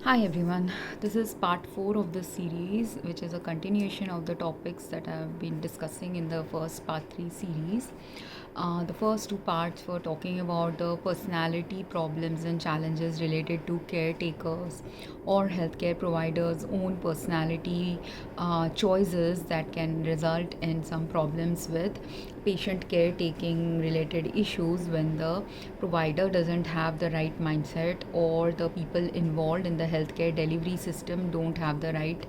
Hi everyone, this is part 4 of this series, which is a continuation of the topics that I have been discussing in the first part 3 series. The first two parts were talking about the personality problems and challenges related to caretakers or healthcare providers' own personality choices that can result in some problems with patient caretaking related issues when the provider doesn't have the right mindset or the people involved in the healthcare delivery system don't have the right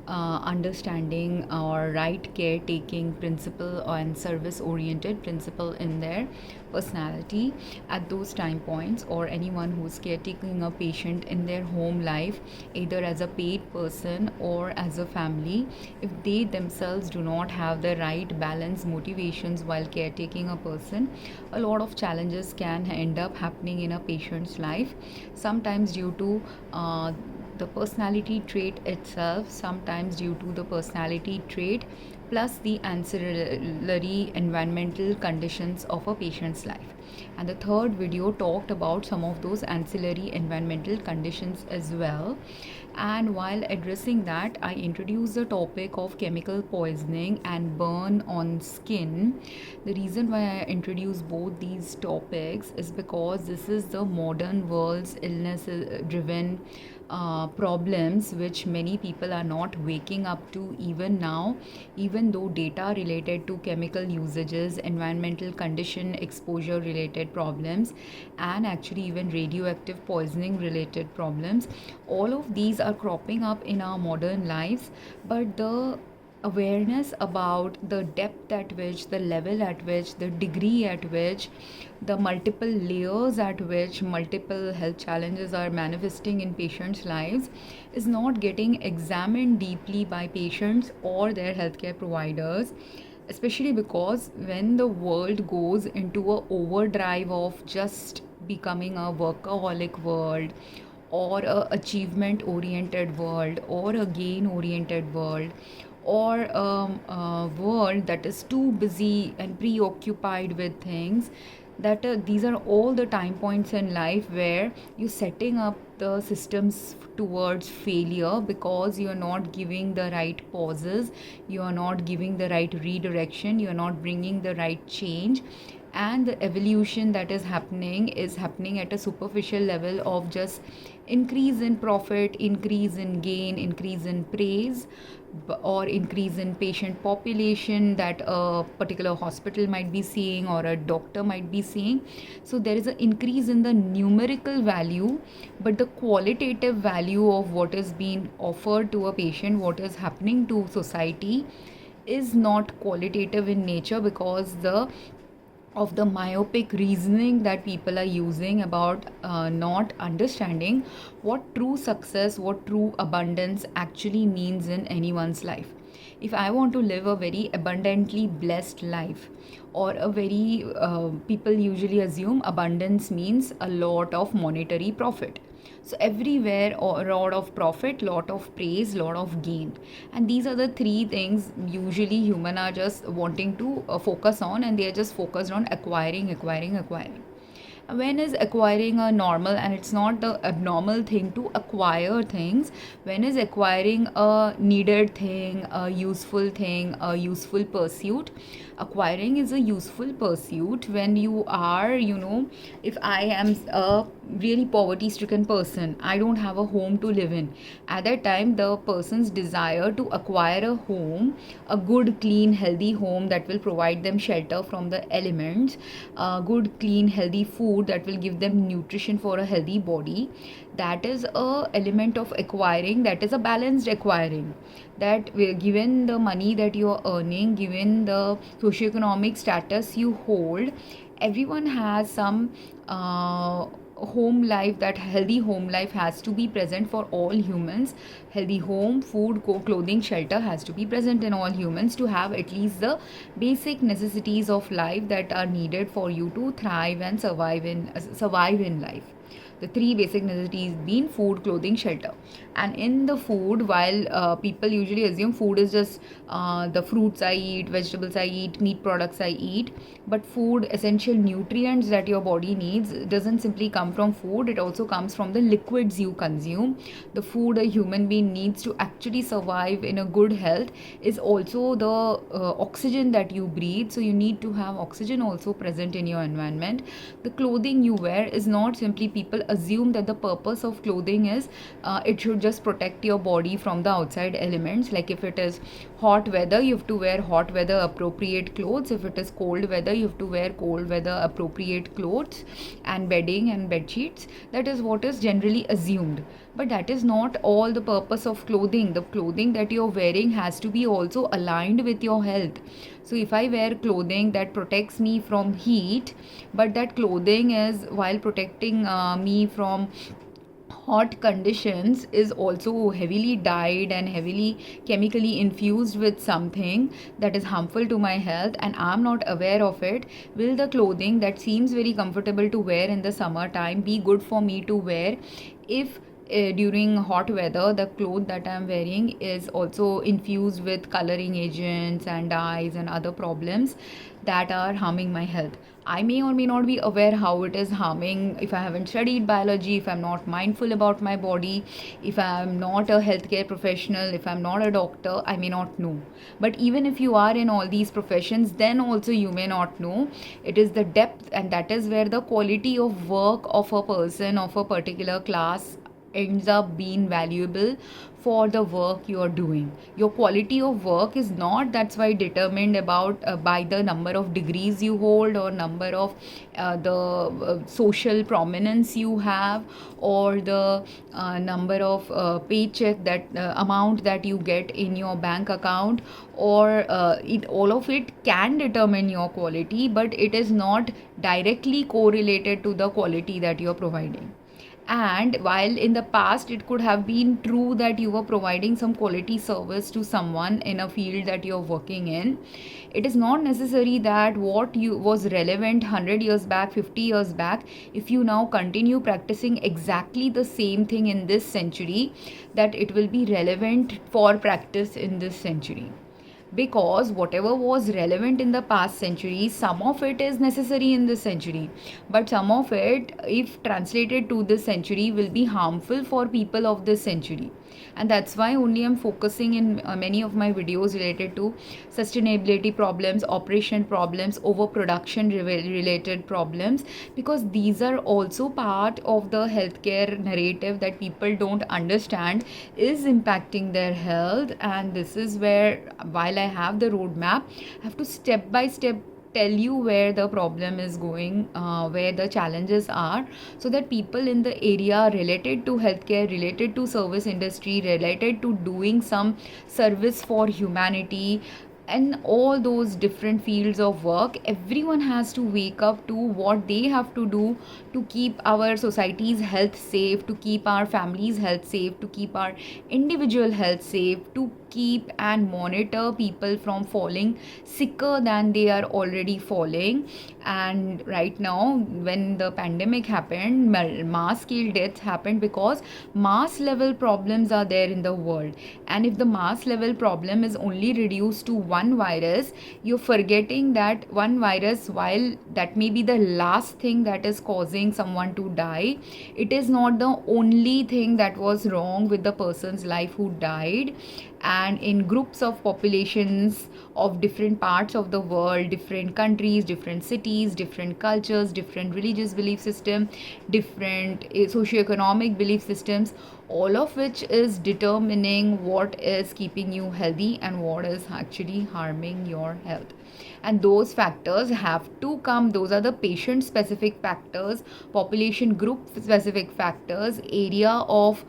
understanding or right caretaking principle and service oriented principle in their personality at those time points, or anyone who's caretaking a patient in their home life, either as a paid person or as a family, if they themselves do not have the right balance motivations while caretaking a person, a lot of challenges can end up happening in a patient's life, sometimes due to the personality trait itself, sometimes due to the personality trait plus the ancillary environmental conditions of a patient's life. And the third video talked about some of those ancillary environmental conditions as well. And while addressing that, I introduced the topic of chemical poisoning and burn on skin. The reason why I introduced both these topics is because this is the modern world's illness driven problems which many people are not waking up to even now, even though data related to chemical usages, environmental condition, exposure related problems, and actually even radioactive poisoning related problems, all of these are cropping up in our modern lives. But the awareness about the depth at which, the level at which, the degree at which, the multiple layers at which multiple health challenges are manifesting in patients' lives is not getting examined deeply by patients or their healthcare providers, especially because when the world goes into a overdrive of just becoming a workaholic world or a achievement oriented world or a gain oriented world or a world that is too busy and preoccupied with things, that these are all the time points in life where you're setting up the systems towards failure because you're not giving the right pauses, you are not giving the right redirection, you're not bringing the right change, and the evolution that is happening at a superficial level of just increase in profit, increase in gain, increase in praise, or increase in patient population that a particular hospital might be seeing or a doctor might be seeing. So there is an increase in the numerical value, but the qualitative value of what is being offered to a patient, what is happening to society, is not qualitative in nature because the myopic reasoning that people are using about not understanding what true success, what true abundance actually means in anyone's life. If I want to live a very abundantly blessed life, or a very people usually assume abundance means a lot of monetary profit. So everywhere, a lot of profit, lot of praise, lot of gain, and these are the three things usually human are just wanting to focus on, and they are just focused on acquiring. When is acquiring a normal, and it's not the abnormal thing to acquire things? When is acquiring a needed thing, a useful pursuit? Acquiring is a useful pursuit when you are, if I am a really poverty stricken person, I don't have a home to live in. At that time, the person's desire to acquire a home, a good, clean, healthy home that will provide them shelter from the elements, good, clean, healthy food that will give them nutrition for a healthy body, that is a element of acquiring, that is a balanced acquiring. That given the money that you are earning, given the socioeconomic status you hold, everyone has some home life. That healthy home life has to be present for all humans. Healthy home, food, clothing, shelter has to be present in all humans to have at least the basic necessities of life that are needed for you to thrive and survive in life. The three basic necessities being food, clothing, shelter. And in the food, while people usually assume food is just the fruits I eat, vegetables I eat, meat products I eat, but food, essential nutrients that your body needs, doesn't simply come from food. It also comes from the liquids you consume. The food a human being needs to actually survive in a good health is also the oxygen that you breathe. So you need to have oxygen also present in your environment. The clothing you wear is not simply, people assume that the purpose of clothing is it should just protect your body from the outside elements. Like if it is hot weather, you have to wear hot weather appropriate clothes. If it is cold weather, you have to wear cold weather appropriate clothes and bedding and bed sheets. That is what is generally assumed, but that is not all the purpose of clothing. The clothing that you're wearing has to be also aligned with your health. So if I wear clothing that protects me from heat, but that clothing is, while protecting me from hot conditions, is also heavily dyed and heavily chemically infused with something that is harmful to my health, and I'm not aware of it, will the clothing that seems very comfortable to wear in the summertime be good for me to wear if during hot weather the cloth that I'm wearing is also infused with coloring agents and dyes and other problems that are harming my health? I may or may not be aware how it is harming if I haven't studied biology, if I'm not mindful about my body, if I'm not a healthcare professional, if I'm not a doctor, I may not know. But even if you are in all these professions, then also you may not know. It is the depth, and that is where the quality of work of a person of a particular class ends up being valuable for the work you are doing. Your quality of work is not, that's why, determined about by the number of degrees you hold, or number of the social prominence you have, or the number of paycheck, that amount that you get in your bank account, or all of it can determine your quality, but it is not directly correlated to the quality that you are providing. And while in the past it could have been true that you were providing some quality service to someone in a field that you're working in, it is not necessary that what you was relevant 100 years back, 50 years back, if you now continue practicing exactly the same thing in this century, that it will be relevant for practice in this century. Because whatever was relevant in the past century, some of it is necessary in this century, but some of it, if translated to this century, will be harmful for people of this century. And that's why only I'm focusing in many of my videos related to sustainability problems, operation problems, overproduction related problems, because these are also part of the healthcare narrative that people don't understand is impacting their health. And this is where, while I have the roadmap, I have to step by step tell you where the problem is going, where the challenges are, so that people in the area related to healthcare, related to service industry, related to doing some service for humanity, and all those different fields of work, everyone has to wake up to what they have to do to keep our society's health safe, to keep our families' health safe, to keep our individual health safe, to keep and monitor people from falling sicker than they are already falling. And right now, when the pandemic happened, mass scale deaths happened because mass level problems are there in the world. And if the mass level problem is only reduced to one virus, you're forgetting that one virus, while that may be the last thing that is causing someone to die, it is not the only thing that was wrong with the person's life who died. And in groups of populations of different parts of the world, different countries, different cities, different cultures, different religious belief system, different socioeconomic belief systems, all of which is determining what is keeping you healthy and what is actually harming your health. And those factors have to come, those are the patient specific factors, population group specific factors, area of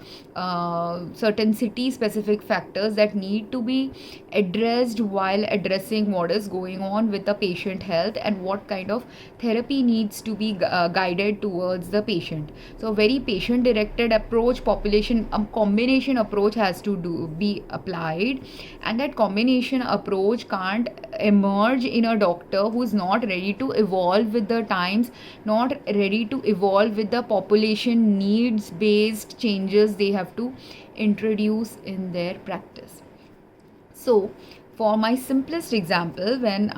certain city specific factors that need to be addressed while addressing what is going on with the patient health and what kind of therapy needs to be guided towards the patient. So very patient directed approach, population combination approach has to be applied, and that combination approach can't emerge in a doctor who's not ready to evolve with the times, not ready to evolve with the population needs based changes they have to introduce in their practice. So, for my simplest example, when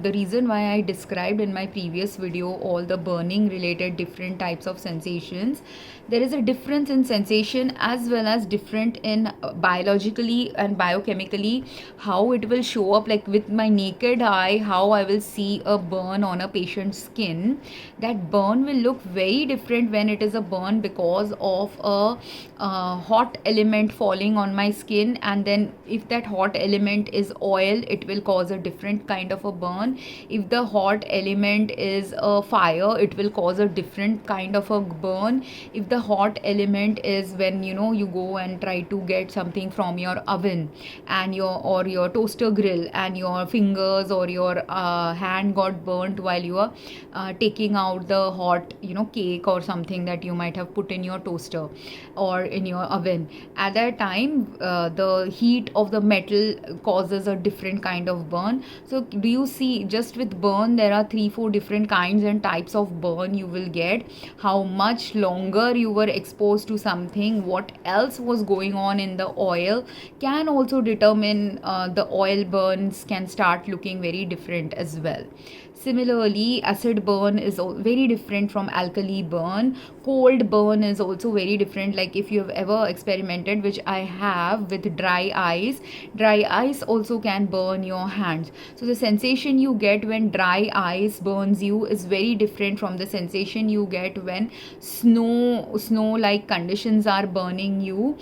the reason why I described in my previous video all the burning related different types of sensations, there is a difference in sensation as well as different in biologically and biochemically how it will show up, like with my naked eye, how I will see a burn on a patient's skin. That burn will look very different when it is a burn because of a hot element falling on my skin, and then if that hot element is oil, it will cause a different kind of a burn. If the hot element is a fire, it will cause a different kind of a burn. If the hot element is when you go and try to get something from your oven and your toaster grill, and your fingers or your hand got burnt while you are taking out the hot cake or something that you might have put in your toaster or in your oven. At that time, the heat of the metal causes a different kind of burn. So do you see, just with burn there are 3-4 different kinds and types of burn you will get. How much longer you were exposed to something, what else was going on in the oil, can also determine the oil burns can start looking very different as well. Similarly, acid burn is very different from alkali burn. Cold burn is also very different. Like if you have ever experimented, which I have, with dry ice also can burn your hands. So the sensation you get when dry ice burns you is very different from the sensation you get when snow-like conditions are burning you,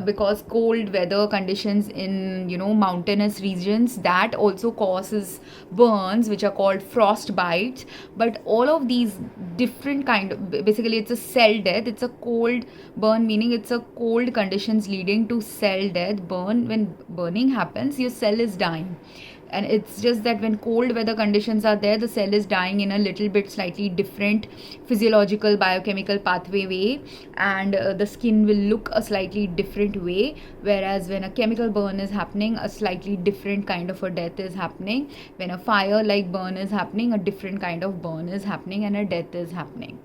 because cold weather conditions in mountainous regions, that also causes burns which are called frost bites. But all of these different kind of, basically it's a cell death. It's a cold burn, meaning it's a cold conditions leading to cell death. When burning happens, your cell is dying, and it's just that when cold weather conditions are there, the cell is dying in a little bit slightly different physiological biochemical pathway way, and the skin will look a slightly different way. Whereas when a chemical burn is happening, a slightly different kind of a death is happening. When a fire like burn is happening, a different kind of burn is happening and a death is happening.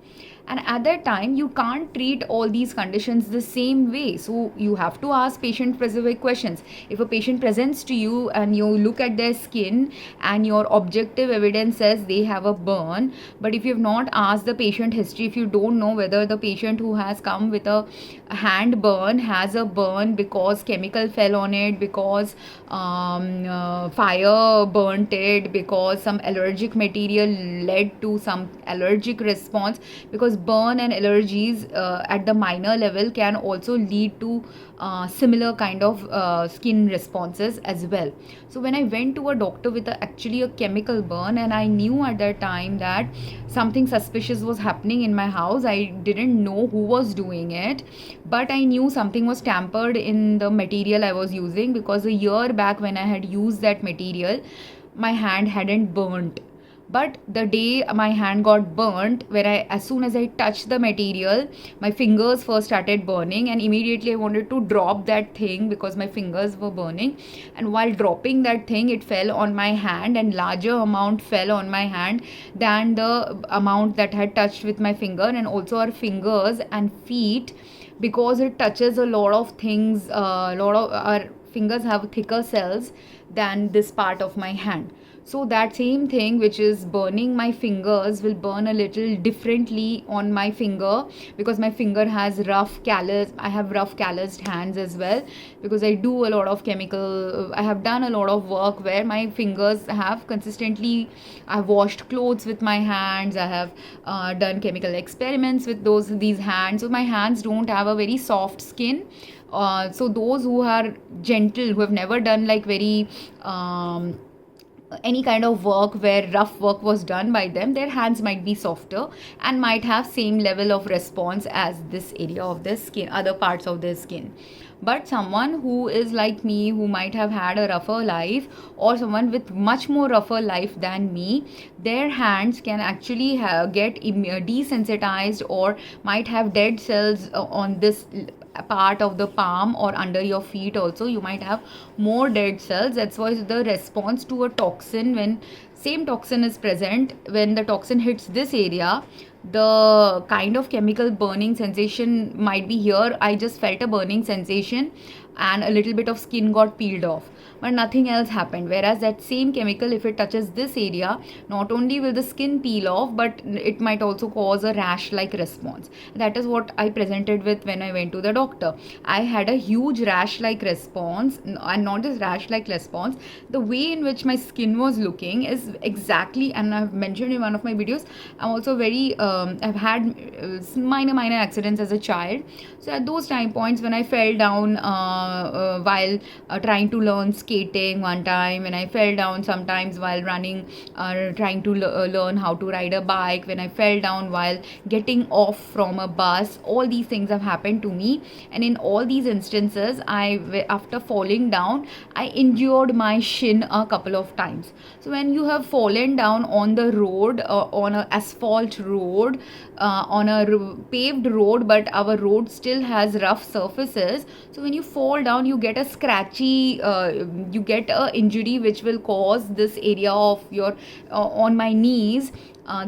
And at that time, you can't treat all these conditions the same way. So you have to ask patient-specific questions. If a patient presents to you and you look at their skin and your objective evidence says they have a burn, but if you have not asked the patient history, if you don't know whether the patient who has come with a hand burn has a burn because chemical fell on it, because fire burnt it, because some allergic material led to some allergic response, because burn and allergies at the minor level can also lead to similar kind of skin responses as well. So when I went to a doctor with actually a chemical burn, and I knew at that time that something suspicious was happening in my house, I didn't know who was doing it, but I knew something was tampered in the material I was using, because a year back when I had used that material, my hand hadn't burnt. But the day my hand got burnt, as soon as I touched the material, my fingers first started burning, and immediately I wanted to drop that thing because my fingers were burning. And while dropping that thing, it fell on my hand, and larger amount fell on my hand than the amount that had touched with my finger. And also our fingers and feet, because it touches a lot of things, a lot of our fingers have thicker cells than this part of my hand. So that same thing which is burning my fingers will burn a little differently on my finger, because my finger has I have rough calloused hands as well, because I do a lot of I have done a lot of work where my fingers have consistently, I've washed clothes with my hands, I have done chemical experiments with these hands. So my hands don't have a very soft skin. So those who are gentle, who have never done like very any kind of work where rough work was done by them, their hands might be softer and might have same level of response as this area of their skin, other parts of their skin. But someone who is like me, who might have had a rougher life, or someone with much more rougher life than me, their hands can actually get desensitized, or might have dead cells on this part of the palm or under your feet also, you might have more dead cells. That's why the response to a toxin, when same toxin is present, when the toxin hits this area, the kind of chemical burning sensation might be here. I just felt a burning sensation and a little bit of skin got peeled off, but nothing else happened. Whereas that same chemical, if it touches this area, not only will the skin peel off, but it might also cause a rash like response. That is what I presented with when I went to the doctor. I had a huge rash like response, and not just rash like response, the way in which my skin was looking is exactly, and I've mentioned in one of my videos, I'm also very I've had minor accidents as a child. So at those time points, when I fell down while trying to learn skating one time, when I fell down sometimes while running, trying to learn how to ride a bike, when I fell down while getting off from a bus, all these things have happened to me. And in all these instances, after falling down, I injured my shin a couple of times. So when you have fallen down on the road, on an asphalt road, on a paved road, but our road still has rough surfaces, so when you fall down, you get a scratchy, you get a injury which will cause this area of your on my knees.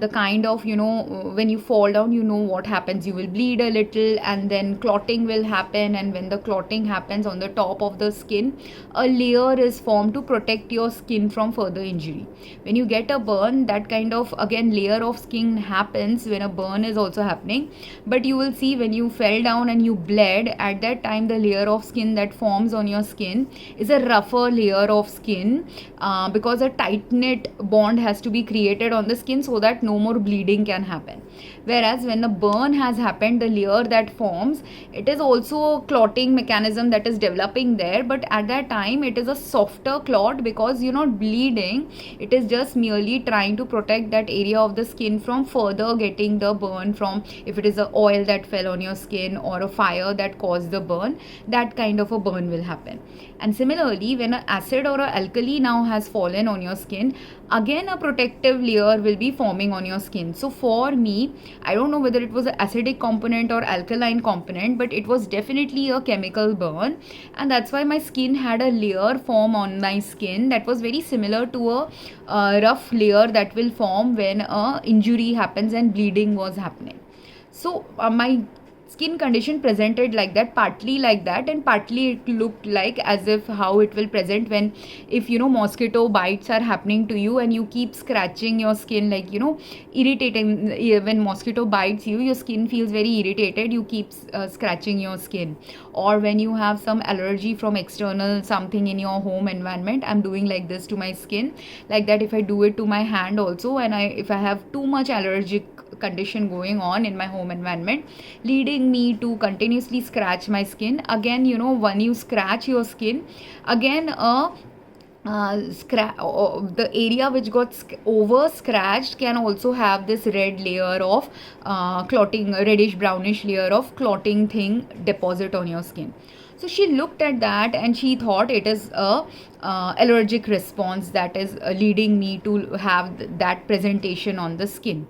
The kind of, when you fall down, you know what happens, you will bleed a little, and then clotting will happen. And when the clotting happens on the top of the skin, a layer is formed to protect your skin from further injury. When you get a burn, that kind of, again, layer of skin happens when a burn is also happening. But you will see, when you fell down and you bled, at that time the layer of skin that forms on your skin is a rougher layer of skin, because a tight knit bond has to be created on the skin so that no more bleeding can happen. Whereas when the burn has happened, the layer that forms, it is also a clotting mechanism that is developing there, but at that time it is a softer clot, because you're not bleeding, it is just merely trying to protect that area of the skin from further getting the burn from, if it is a oil that fell on your skin or a fire that caused the burn, that kind of a burn will happen. And similarly, when an acid or an alkali now has fallen on your skin, again a protective layer will be forming on your skin. So for me, I don't know whether it was an acidic component or alkaline component, but it was definitely a chemical burn, and that's why my skin had a layer form on my skin that was very similar to a rough layer that will form when a injury happens and bleeding was happening. So my skin condition presented like that, partly like that, and partly it looked like as if how it will present when, if mosquito bites are happening to you and you keep scratching your skin, like irritating. When mosquito bites you, your skin feels very irritated, you keep scratching your skin. Or when you have some allergy from external something in your home environment, I'm doing like this to my skin, like that. If I do it to my hand also, and if I have too much allergic condition going on in my home environment, leading me to continuously scratch my skin. Again, when you scratch your skin, again the area which got over scratched can also have this red layer of clotting, reddish brownish layer of clotting thing deposit on your skin. So she looked at that and she thought it is a allergic response that is leading me to have that presentation on the skin.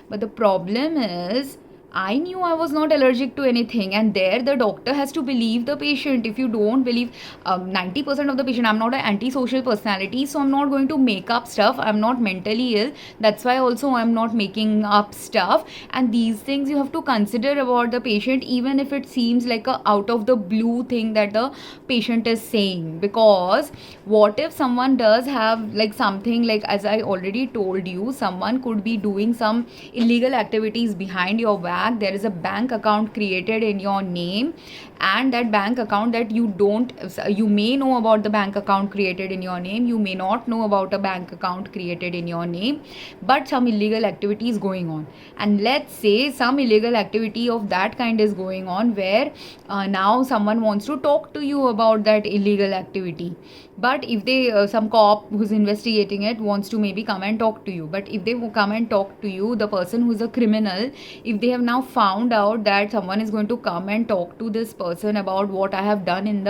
But the problem is, I knew I was not allergic to anything, and there the doctor has to believe the patient. If you don't believe 90% of the patient, I'm not an antisocial personality, so I'm not going to make up stuff. I'm not mentally ill. That's why also I'm not making up stuff. And these things you have to consider about the patient, even if it seems like a out of the blue thing that the patient is saying. Because what if someone does have like something, like as I already told you, someone could be doing some illegal activities behind your back. There is a bank account created in your name, and that bank account that you may know about the bank account created in your name, you may not know about a bank account created in your name, but some illegal activity is going on. And let's say some illegal activity of that kind is going on, where now someone wants to talk to you about that illegal activity. But if they some cop who's investigating it wants to maybe come and talk to you, but if they come and talk to you, the person who's a criminal, if they have now found out that someone is going to come and talk to this person about what I have done in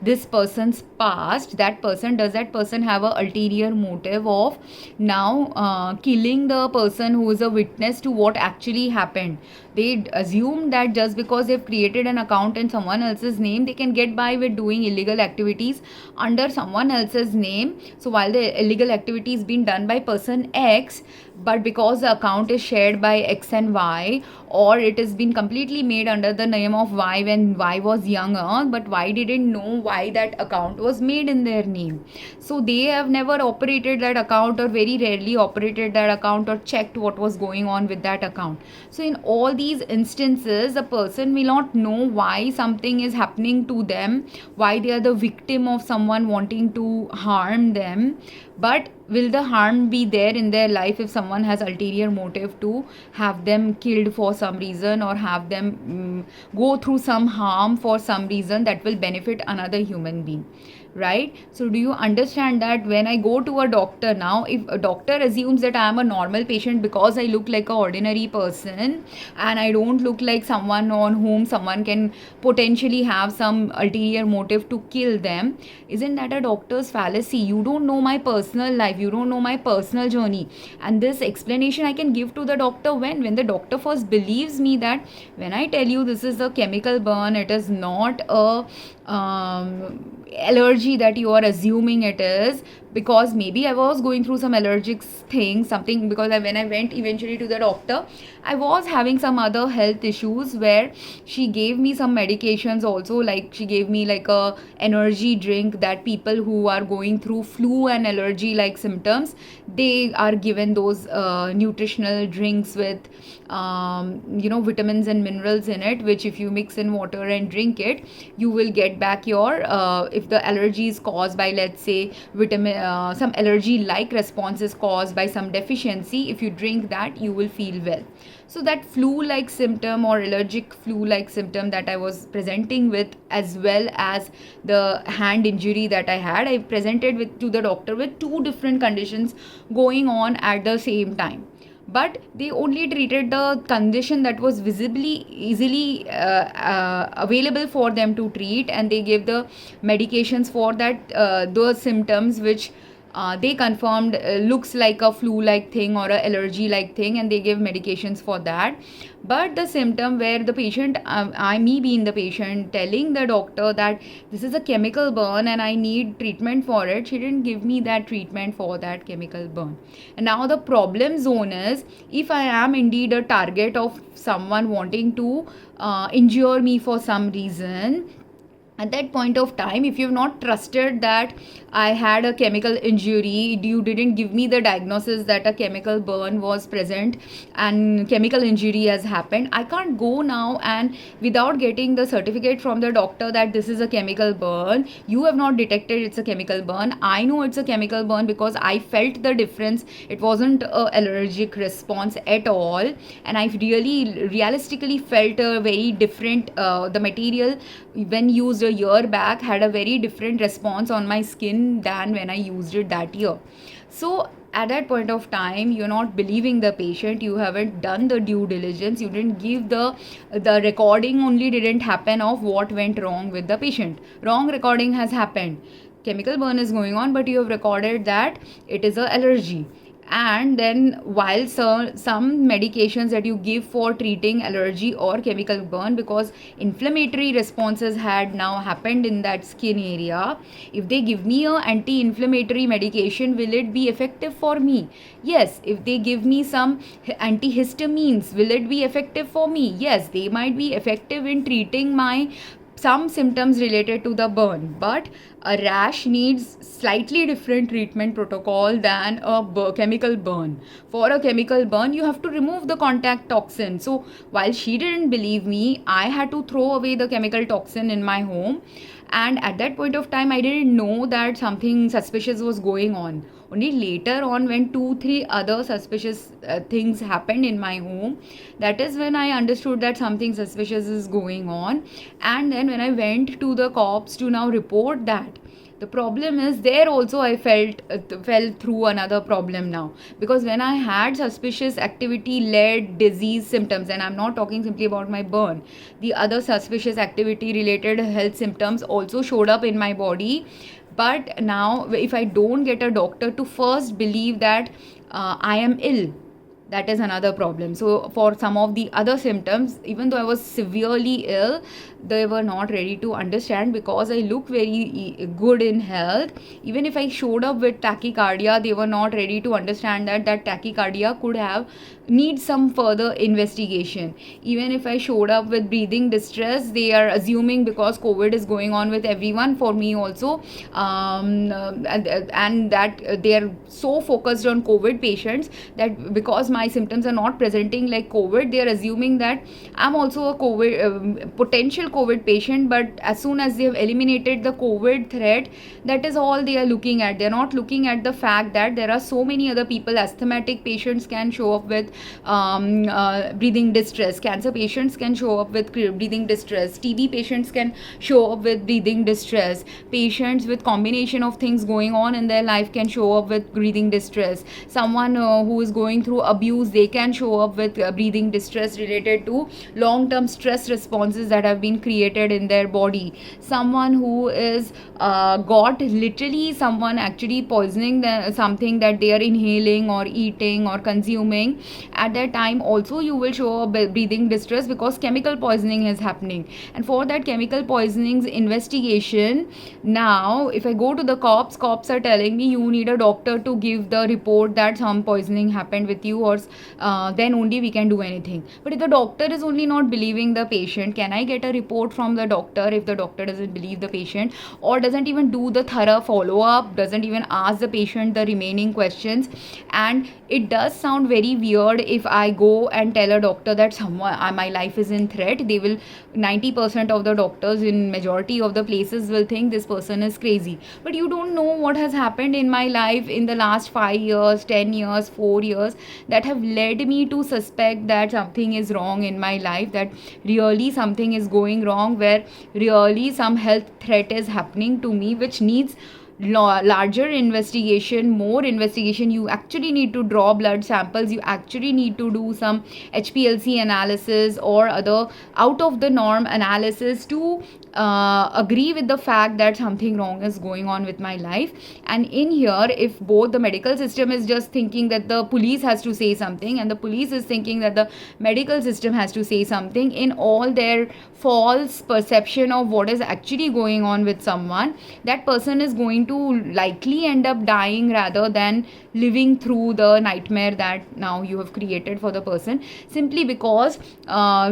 this person's past, does that person have a ulterior motive of now killing the person who is a witness to what actually happened? They assume that just because they've created an account in someone else's name, they can get by with doing illegal activities under someone else's name. So while the illegal activity is being done by person X, but because the account is shared by X and Y, or it has been completely made under the name of Y when Y was younger, but Y didn't know why that account was made in their name. So they have never operated that account, or very rarely operated that account, or checked what was going on with that account. So in all these instances, the person will not know why something is happening to them, why they are the victim of someone wanting to harm them. But will the harm be there in their life if someone has ulterior motive to have them killed for some reason, or have them go through some harm for some reason that will benefit another human being, right? So do you understand that when I go to a doctor now, if a doctor assumes that I am a normal patient because I look like an ordinary person and I don't look like someone on whom someone can potentially have some ulterior motive to kill them, isn't that a doctor's fallacy? You don't know my personal life, you don't know my personal journey, and this explanation I can give to the doctor when the doctor first believes me that when I tell you this is a chemical burn, it is not a allergy that you are assuming it is, because maybe I was going through some allergic thing, something, because when I went eventually to the doctor, I was having some other health issues where she gave me some medications also, like she gave me like a energy drink that people who are going through flu and allergy like symptoms, they are given those nutritional drinks with vitamins and minerals in it, which if you mix in water and drink it, you will get back your if the allergy is caused by, let's say, vitamin, some allergy like response is caused by some deficiency, if you drink that, you will feel well. So that flu like symptom or allergic flu like symptom that I was presenting with, as well as the hand injury that I had, I presented with to the doctor with two different conditions going on at the same time. But they only treated the condition that was visibly easily available for them to treat, and they gave the medications for that those symptoms which they confirmed looks like a flu like thing or a allergy like thing, and they gave medications for that. But the symptom where the patient, me being the patient, telling the doctor that this is a chemical burn and I need treatment for it, she didn't give me that treatment for that chemical burn. And now the problem zone is, if I am indeed a target of someone wanting to injure me for some reason, at that point of time, if you've not trusted that I had a chemical injury, you didn't give me the diagnosis that a chemical burn was present and chemical injury has happened, I can't go now and without getting the certificate from the doctor that this is a chemical burn, you have not detected it's a chemical burn, I know it's a chemical burn because I felt the difference. It wasn't an allergic response at all, and I really realistically felt a very different the material when used a year back had a very different response on my skin than when I used it that year. So at that point of time, you're not believing the patient, you haven't done the due diligence, you didn't give the recording only didn't happen of what went wrong with the patient. Wrong recording has happened. Chemical burn is going on, but you have recorded that it is a allergy. And then while some medications that you give for treating allergy or chemical burn, because inflammatory responses had now happened in that skin area, if they give me a anti-inflammatory medication, will it be effective for me? Yes. If they give me some antihistamines, will it be effective for me? Yes, they might be effective in treating my some symptoms related to the burn, but a rash needs slightly different treatment protocol than a chemical burn. For a chemical burn, you have to remove the contact toxin. So while she didn't believe me, I had to throw away the chemical toxin in my home, and at that point of time I didn't know that something suspicious was going on. Only later on, when 2-3 other suspicious things happened in my home, that is when I understood that something suspicious is going on. And then when I went to the cops to now report that, the problem is there also I fell through another problem now, because when I had suspicious activity led disease symptoms, and I'm not talking simply about my burn, the other suspicious activity related health symptoms also showed up in my body. But now if I don't get a doctor to first believe that I am ill, That is another problem. So for some of the other symptoms, even though I was severely ill, they were not ready to understand because I look very good in health. Even if I showed up with tachycardia, they were not ready to understand that tachycardia could have need some further investigation. Even if I showed up with breathing distress, they are assuming because COVID is going on with everyone, for me also, and that they are so focused on COVID patients that because my symptoms are not presenting like COVID, they are assuming that I'm also a COVID potential COVID patient. But as soon as they have eliminated the COVID threat, that is all they are looking at. They are not looking at the fact that there are so many other people. Asthmatic patients can show up with breathing distress. Cancer patients can show up with breathing distress. TB patients can show up with breathing distress. Patients with combination of things going on in their life can show up with breathing distress. Someone who is going through abuse, they can show up with breathing distress related to long-term stress responses that have been created in their body. Someone who is got literally someone actually poisoning something that they are inhaling or eating or consuming, at that time also you will show up breathing distress because chemical poisoning is happening. And for that chemical poisoning's investigation, now if I go to the cops are telling me you need a doctor to give the report that some poisoning happened with you, or then only we can do anything. But if the doctor is only not believing the patient, can I get a report from the doctor if the doctor doesn't believe the patient, or doesn't even do the thorough follow up, doesn't even ask the patient the remaining questions? And it does sound very weird if I go and tell a doctor that someone my life is in threat. They will 90% of the doctors in majority of the places will think this person is crazy. But you don't know what has happened in my life in the last 5 years, 10 years, 4 years, that have led me to suspect that something is wrong in my life, that really something is going wrong, where really some health threat is happening to me, which needs larger investigation, more investigation. You actually need to draw blood samples, you actually need to do some HPLC analysis or other out of the norm analysis to agree with the fact that something wrong is going on with my life. And in here, if both the medical system is just thinking that the police has to say something and the police is thinking that the medical system has to say something, in all their false perception of what is actually going on with someone, that person is going to likely end up dying rather than living through the nightmare that now you have created for the person, simply because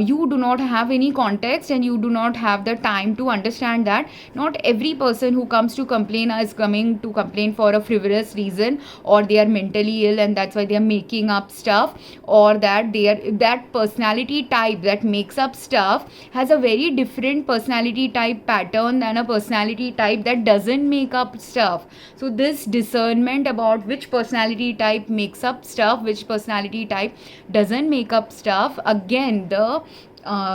you do not have any context and you do not have the time to understand that not every person who comes to complain is coming to complain for a frivolous reason, or they are mentally ill and that's why they are making up stuff, or that they are that personality type that makes up stuff has a very different personality type pattern than a personality type that doesn't make up stuff. So this discernment about which personality type makes up stuff, which personality type doesn't make up stuff, again the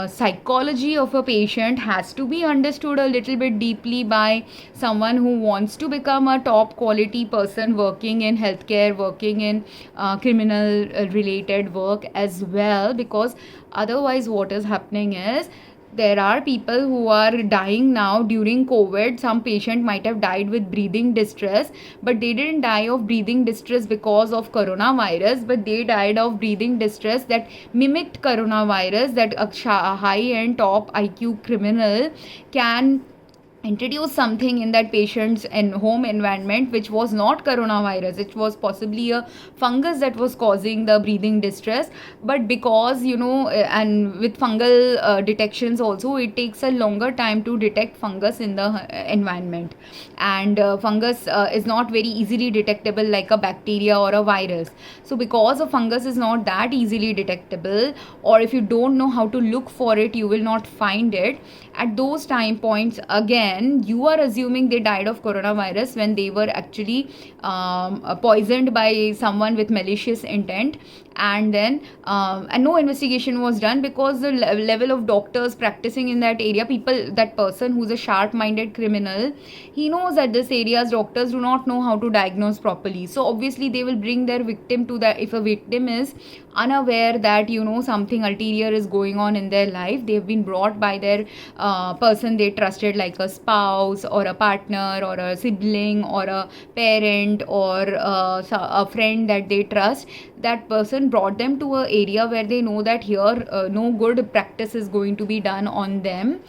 psychology of a patient has to be understood a little bit deeply by someone who wants to become a top quality person working in healthcare, working in criminal related work as well. Because otherwise what is happening is there are people who are dying now during COVID. Some patient might have died with breathing distress, but they didn't die of breathing distress because of coronavirus, but they died of breathing distress that mimicked coronavirus, that a high-end top IQ criminal can introduce something in that patient's home environment which was not coronavirus. It was possibly a fungus that was causing the breathing distress. But because and with fungal detections also, it takes a longer time to detect fungus in the environment, and fungus is not very easily detectable like a bacteria or a virus. So because a fungus is not that easily detectable, or if you don't know how to look for it, you will not find it. At those time points, again, you are assuming they died of coronavirus when they were actually poisoned by someone with malicious intent. And then and no investigation was done because the level of doctors practicing in that area, people, that person who's a sharp-minded criminal, he knows that this area's doctors do not know how to diagnose properly. So obviously they will bring their victim to that. If a victim is unaware that something ulterior is going on in their life, they've been brought by their person they trusted, like a spouse or a partner or a sibling or a parent or a friend that they trust. That person person brought them to a area where they know that here no good practice is going to be done on them.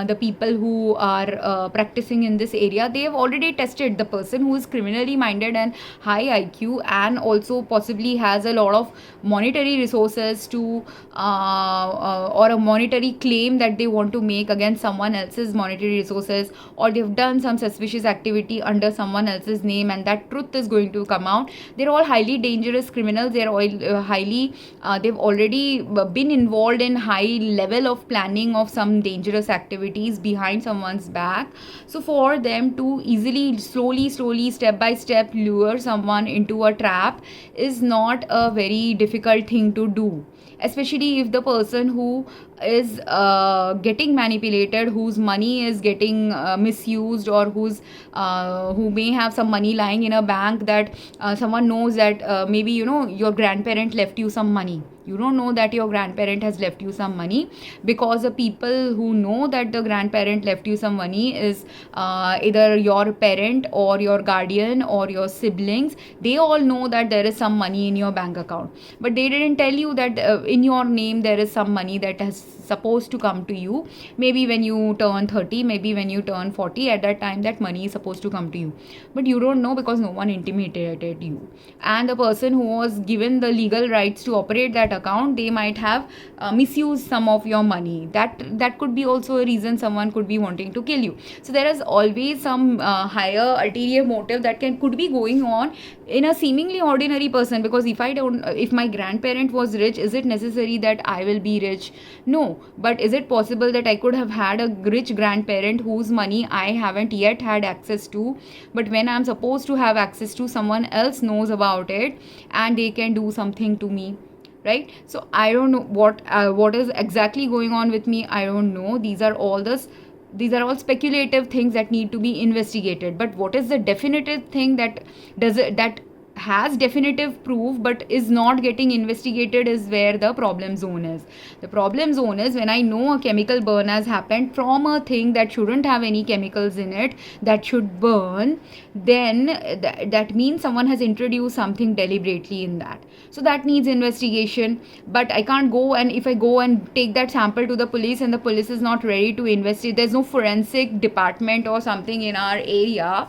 The people who are practicing in this area, they have already tested the person who is criminally minded and high IQ, and also possibly has a lot of monetary resources to or a monetary claim that they want to make against someone else's monetary resources, or they've done some suspicious activity under someone else's name, and that truth is going to come out. They're all highly dangerous criminals. They're all they've already been involved in high level of planning of some dangerous activities behind someone's back. So for them to easily, slowly, step by step lure someone into a trap is not a very difficult thing to do, especially if the person who is getting manipulated, whose money is getting misused, or who may have some money lying in a bank, that someone knows that maybe your grandparent left you some money. You don't know that your grandparent has left you some money, because the people who know that the grandparent left you some money is either your parent or your guardian or your siblings. They all know that there is some money in your bank account, but they didn't tell you that in your name there is some money that has supposed to come to you. Maybe when you turn 30, maybe when you turn 40, at that time that money is supposed to come to you, but you don't know because no one intimated you. And the person who was given the legal rights to operate that account, they might have misused some of your money. That could be also a reason someone could be wanting to kill you. So there is always some higher ulterior motive that could be going on in a seemingly ordinary person. Because if my grandparent was rich, is it necessary that I will be rich? No. But is it possible that I could have had a rich grandparent whose money I haven't yet had access to, but when I'm supposed to have access to, someone else knows about it and they can do something to me, right? So I don't know what is exactly going on with me. I don't know. These are all speculative things that need to be investigated. But what is the definitive thing that has definitive proof but is not getting investigated is where the problem zone is. The problem zone is when I know a chemical burn has happened from a thing that shouldn't have any chemicals in it that should burn, then that means someone has introduced something deliberately in that. So that needs investigation. But I can't go, and if I go and take that sample to the police and the police is not ready to investigate, there's no forensic department or something in our area,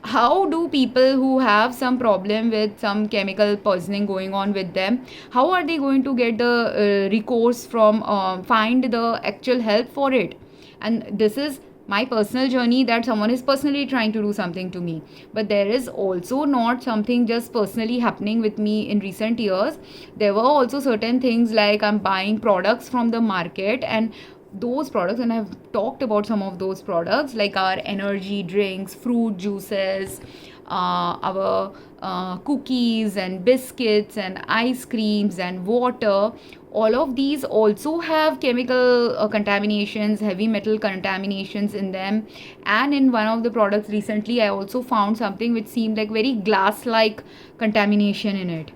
how do people who have some problem with some chemical poisoning going on with them, how are they going to get the recourse from find the actual help for it? And this is my personal journey, that someone is personally trying to do something to me. But there is also not something just personally happening with me in recent years. There were also certain things like I'm buying products from the market, and those products, and I've talked about some of those products, like our energy drinks, fruit juices, our cookies and biscuits and ice creams and water. All of these also have chemical contaminations, heavy metal contaminations in them. And in one of the products recently, I also found something which seemed like very glass-like contamination in it.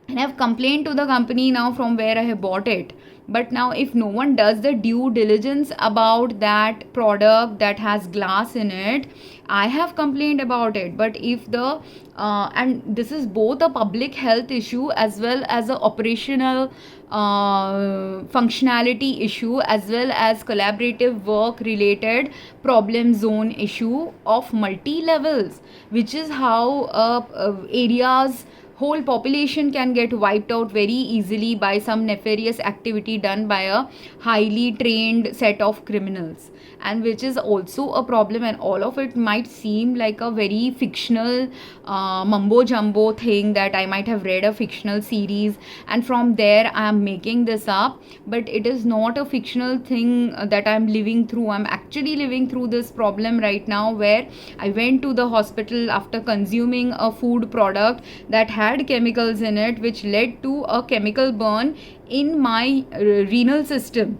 And I've complained to the company now from where I have bought it. But now if no one does the due diligence about that product that has glass in it, I have complained about it. But if and this is both a public health issue as well as a operational functionality issue, as well as collaborative work related problem zone issue of multi levels, which is how areas whole population can get wiped out very easily by some nefarious activity done by a highly trained set of criminals, and which is also a problem. And all of it might seem like a very fictional mumbo jumbo thing, that I might have read a fictional series and from there I am making this up, but it is not a fictional thing that I am living through. I am actually living through this problem right now, where I went to the hospital after consuming a food product that had chemicals in it, which led to a chemical burn in my renal system.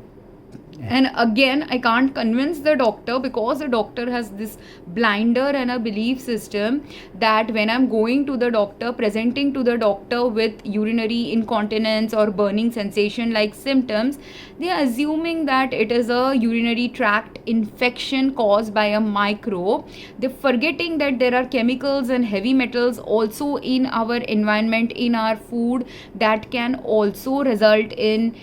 And again, I can't convince the doctor, because the doctor has this blinder and a belief system that when I'm going to the doctor, presenting to the doctor with urinary incontinence or burning sensation like symptoms, they are assuming that it is a urinary tract infection caused by a microbe. They're forgetting that there are chemicals and heavy metals also in our environment, in our food, that can also result in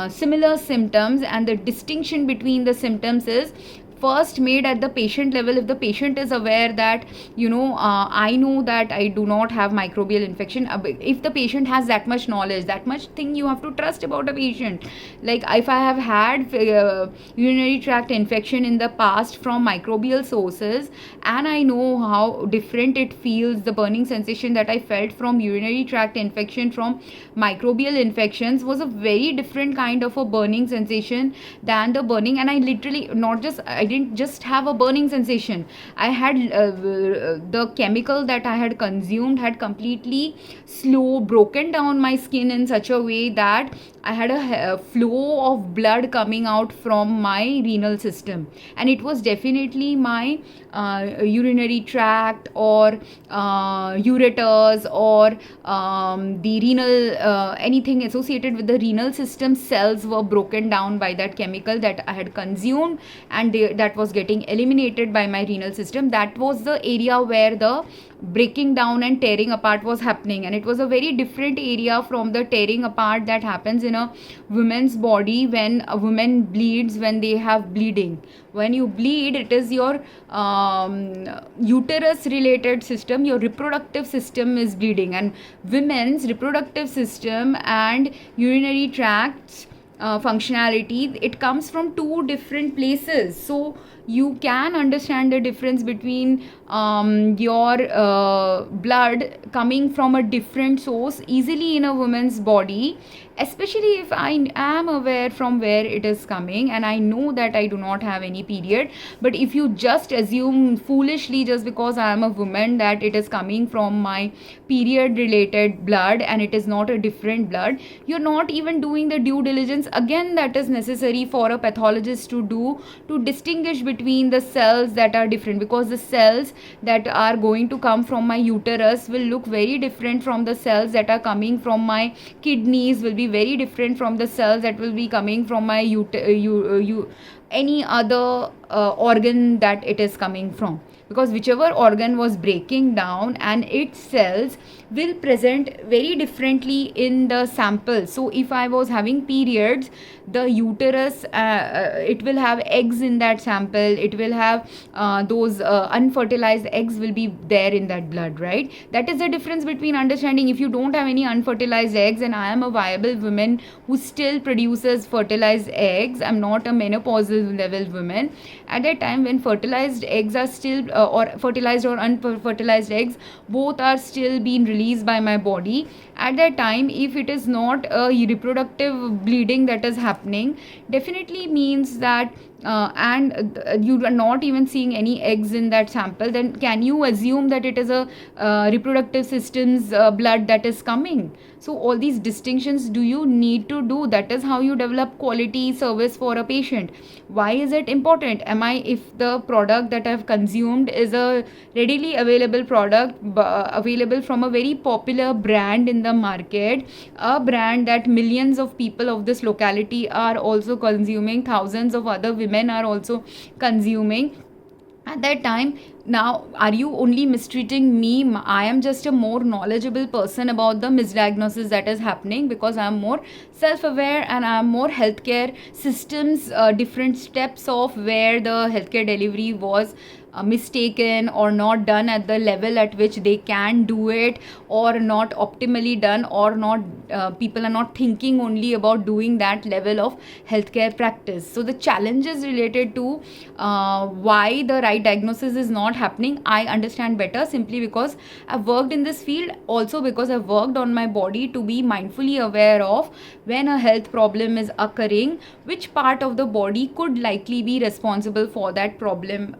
similar symptoms. And the distinction between the symptoms is first made at the patient level. If the patient is aware that, I know that I do not have microbial infection, if the patient has that much knowledge, that much thing you have to trust about a patient. Like if I have had urinary tract infection in the past from microbial sources, and I know how different it feels, the burning sensation that I felt from urinary tract infection from microbial infections was a very different kind of a burning sensation than the burning. And I literally, not just, I didn't just have a burning sensation, I had the chemical that I had consumed had completely broken down my skin in such a way that I had a flow of blood coming out from my renal system. And it was definitely my urinary tract or ureters or the renal, anything associated with the renal system cells were broken down by that chemical that I had consumed, and that was getting eliminated by my renal system. That was the area where the breaking down and tearing apart was happening, and it was a very different area from the tearing apart that happens in a woman's body when a woman bleeds, when they have bleeding. When you bleed, it is your uterus related system, your reproductive system is bleeding, and women's reproductive system and urinary tracts functionality, it comes from two different places. So you can understand the difference between your blood coming from a different source easily in a woman's body, especially if I am aware from where it is coming and I know that I do not have any period. But if you just assume foolishly, just because I am a woman, that it is coming from my period related blood and it is not a different blood, you're not even doing the due diligence again that is necessary for a pathologist to do, to distinguish between the cells that are different. Because the cells that are going to come from my uterus will look very different from the cells that are coming from my kidneys, will be very different from the cells that will be coming from my any other organ that it is coming from. Because whichever organ was breaking down, and its cells will present very differently in the sample. So if I was having periods, the uterus, it will have eggs in that sample, it will have those unfertilized eggs will be there in that blood, right? That is the difference between understanding. If you don't have any unfertilized eggs and I am a viable woman who still produces fertilized eggs, I'm not a menopausal level woman, at that time when fertilized eggs are still or fertilized or unfertilized eggs, both are still being released by my body, at that time if it is not a reproductive bleeding that is happening, definitely means that you are not even seeing any eggs in that sample, then can you assume that it is a reproductive system's blood that is coming? So all these distinctions do you need to do. That is how you develop quality service for a patient. Why is it important? If the product that I have consumed is a readily available product available from a very popular brand in the market, a brand that millions of people of this locality are also consuming, thousands of other women are also consuming, at that time, now are you only mistreating me? I am just a more knowledgeable person about the misdiagnosis that is happening, because I am more self-aware and I am more healthcare systems, different steps of where the healthcare delivery was mistaken or not done at the level at which they can do it, or not optimally done, or not people are not thinking only about doing that level of healthcare practice. So the challenges related to why the right diagnosis is not happening, I understand better, simply because I've worked in this field, also because I've worked on my body to be mindfully aware of when a health problem is occurring, which part of the body could likely be responsible for that problem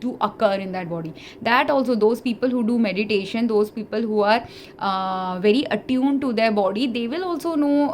to occur in that body. That also, those people who do meditation, those people who are very attuned to their body, they will also know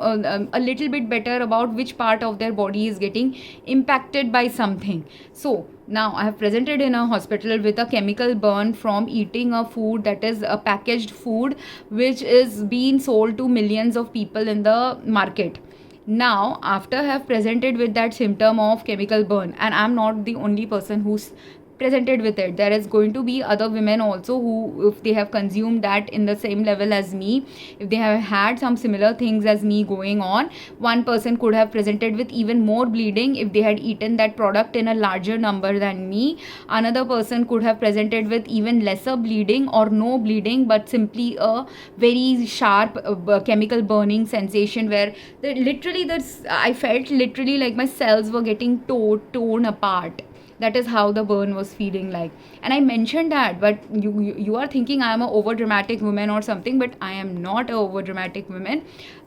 a little bit better about which part of their body is getting impacted by something. So now I have presented in a hospital with a chemical burn from eating a food that is a packaged food which is being sold to millions of people in the market. Now after I have presented with that symptom of chemical burn, and I'm not the only person who's presented with it, there is going to be other women also who, if they have consumed that in the same level as me, if they have had some similar things as me going on, one person could have presented with even more bleeding if they had eaten that product in a larger number than me. Another person could have presented with even lesser bleeding or no bleeding, but simply a very sharp chemical burning sensation where literally I felt literally like my cells were getting torn apart. That is how the burn was feeling like. And I mentioned that, but you are thinking I am a over dramatic woman or something, but I am not a over dramatic woman.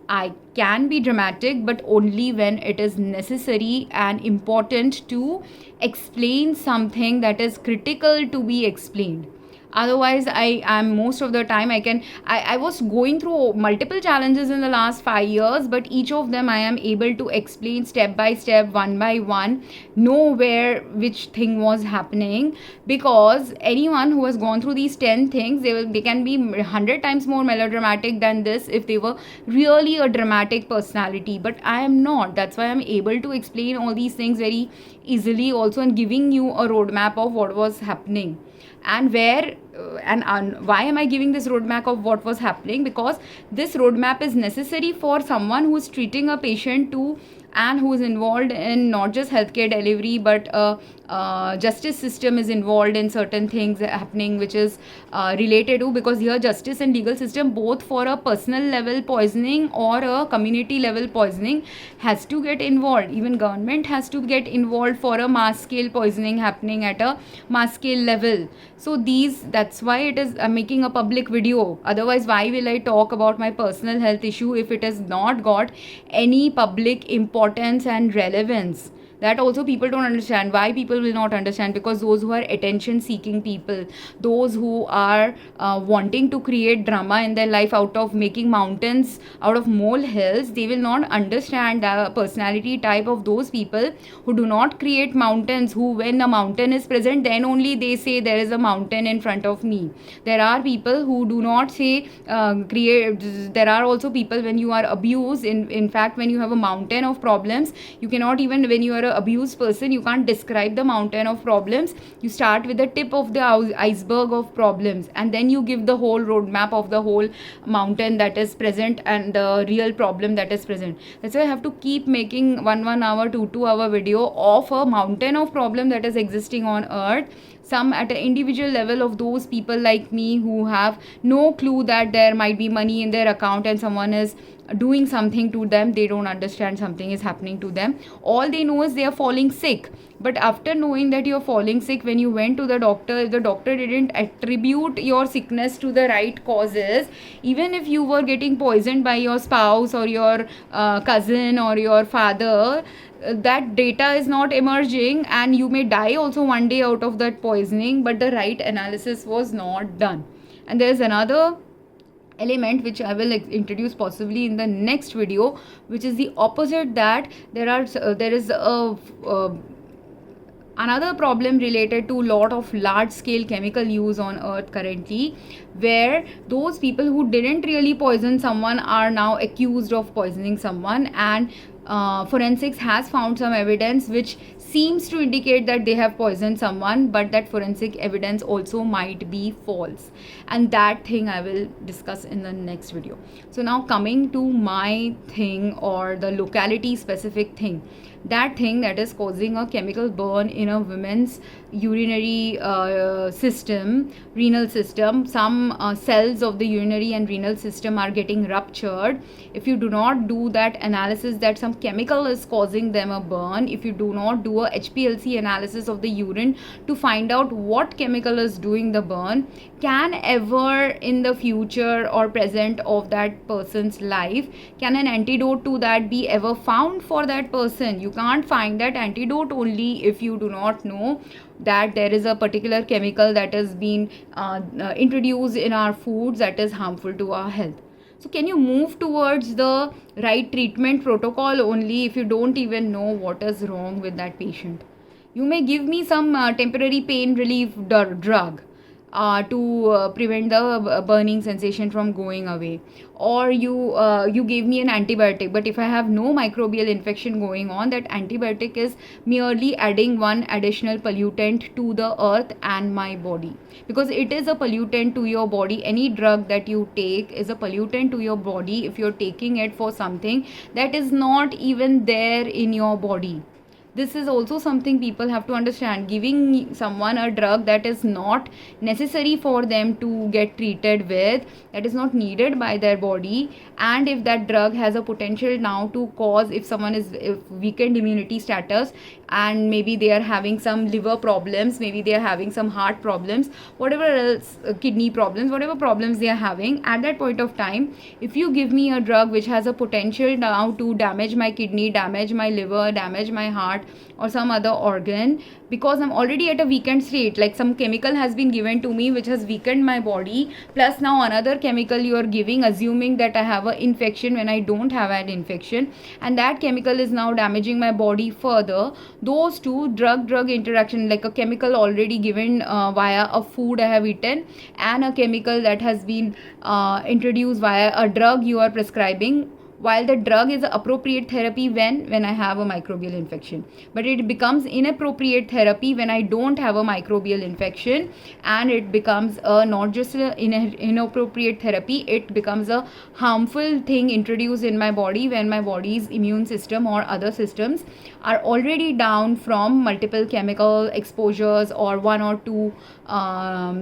I can be dramatic, but only when it is necessary and important to explain something that is critical to be explained. Otherwise, I am most of the time I was going through multiple challenges in the last 5 years, but each of them I am able to explain step by step, one by one, know where which thing was happening. Because anyone who has gone through these 10 things, they can be 100 times more melodramatic than this if they were really a dramatic personality, but I am not. That's why I'm able to explain all these things very easily also, and giving you a roadmap of what was happening and where and why am I giving this roadmap of what was happening? Because this roadmap is necessary for someone who is treating a patient too, and who is involved in not just healthcare delivery, but justice system is involved in certain things happening which is related to, because here justice and legal system, both for a personal level poisoning or a community level poisoning, has to get involved. Even government has to get involved for a mass scale poisoning happening at a mass scale level. So that's why it is making a public video. Otherwise, why will I talk about my personal health issue if it has not got any public importance and relevance? That also people don't understand. Why people will not understand? Because those who are attention seeking people, those who are wanting to create drama in their life out of making mountains out of molehills, they will not understand the personality type of those people who do not create mountains, who when a mountain is present, then only they say there is a mountain in front of me. There are people who do not say create. There are also people, when you are abused, in fact when you have a mountain of problems, you cannot even, when you are a abused person, you can't describe the mountain of problems. You start with the tip of the iceberg of problems, and then you give the whole roadmap of the whole mountain that is present and the real problem that is present. That's why I have to keep making 1 hour 2 hour video of a mountain of problem that is existing on earth. Some at an individual level of those people like me who have no clue that there might be money in their account and someone is doing something to them. They don't understand something is happening to them. All they know is they are falling sick. But after knowing that you're falling sick, when you went to the doctor, if the doctor didn't attribute your sickness to the right causes, even if you were getting poisoned by your spouse or your cousin or your father, that data is not emerging, and you may die also one day out of that poisoning, but the right analysis was not done. And there is another element which I will introduce possibly in the next video, which is the opposite, that there is another problem related to lot of large scale chemical use on earth currently, where those people who didn't really poison someone are now accused of poisoning someone, and forensics has found some evidence which seems to indicate that they have poisoned someone, but that forensic evidence also might be false, and that thing I will discuss in the next video. So now coming to my thing, or the locality specific thing, that thing that is causing a chemical burn in a woman's urinary system, renal system. Some cells of the urinary and renal system are getting ruptured. If you do not do that analysis that some chemical is causing them a burn, if you do not do a HPLC analysis of the urine to find out what chemical is doing the burn, can ever in the future or present of that person's life, can an antidote to that be ever found for that person? You can't find that antidote only if you do not know that there is a particular chemical that has been introduced in our foods that is harmful to our health. So can you move towards the right treatment protocol only if you don't even know what is wrong with that patient? You may give me some temporary pain relief drug, to prevent the burning sensation from going away, or you gave me an antibiotic, but if I have no microbial infection going on, that antibiotic is merely adding one additional pollutant to the earth and my body, because it is a pollutant to your body. Any drug that you take is a pollutant to your body if you're taking it for something that is not even there in your body. This is also something people have to understand. Giving someone a drug that is not necessary for them to get treated with, that is not needed by their body, and if that drug has a potential now to cause, if someone is weakened immunity status, and maybe they are having some liver problems, maybe they are having some heart problems, whatever else, kidney problems, whatever problems they are having, at that point of time, if you give me a drug which has a potential now to damage my kidney, damage my liver, damage my heart, or some other organ, because I'm already at a weakened state, like some chemical has been given to me which has weakened my body, plus now another chemical you are giving, assuming that I have an infection when I don't have an infection, and that chemical is now damaging my body further. Those two drug interaction, like a chemical already given via a food I have eaten, and a chemical that has been introduced via a drug you are prescribing, while the drug is appropriate therapy when I have a microbial infection, but it becomes inappropriate therapy when I don't have a microbial infection, and it becomes not just an inappropriate therapy, it becomes a harmful thing introduced in my body when my body's immune system or other systems are already down from multiple chemical exposures or one or two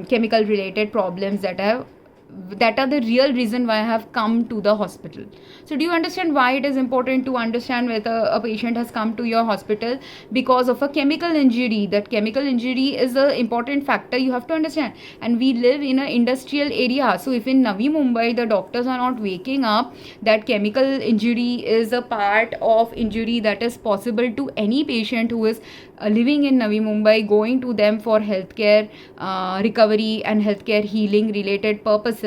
chemical related problems that are the real reason why I have come to the hospital. So do you understand why it is important to understand whether a patient has come to your hospital because of a chemical injury? That chemical injury is an important factor you have to understand. And we live in an industrial area. So if in Navi Mumbai the doctors are not waking up that chemical injury is a part of injury that is possible to any patient who is living in Navi Mumbai, going to them for healthcare recovery and healthcare healing related purposes,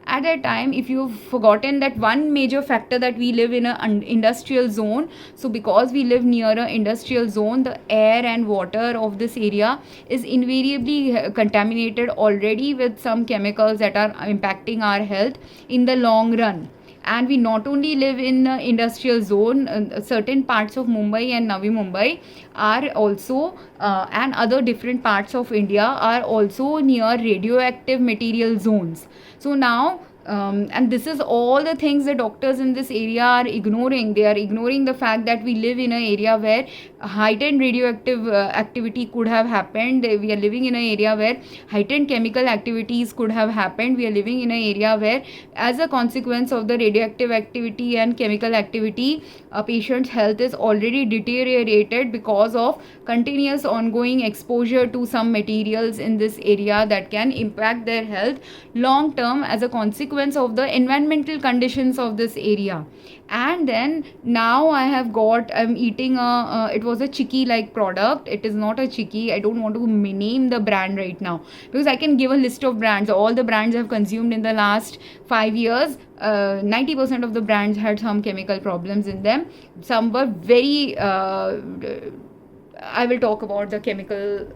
at that time, if you've forgotten that one major factor, that we live in an industrial zone, so because we live near an industrial zone, the air and water of this area is invariably contaminated already with some chemicals that are impacting our health in the long run. And we not only live in industrial zone, certain parts of Mumbai and Navi Mumbai are also and other different parts of India are also near radioactive material zones. So now and this is all the things the doctors in this area are ignoring. They are ignoring the fact that we live in an area where heightened radioactive activity could have happened. We are living in an area where heightened chemical activities could have happened. We are living in an area where, as a consequence of the radioactive activity and chemical activity, a patient's health is already deteriorated because of continuous ongoing exposure to some materials in this area that can impact their health long term as a consequence of the environmental conditions of this area. And then now I'm eating it was a chicky like product. It is not a chicky. I don't want to name the brand right now, because I can give a list of brands. All the brands I've consumed in the last 5 years, 90% of the brands had some chemical problems in them. Some were very I will talk about the chemical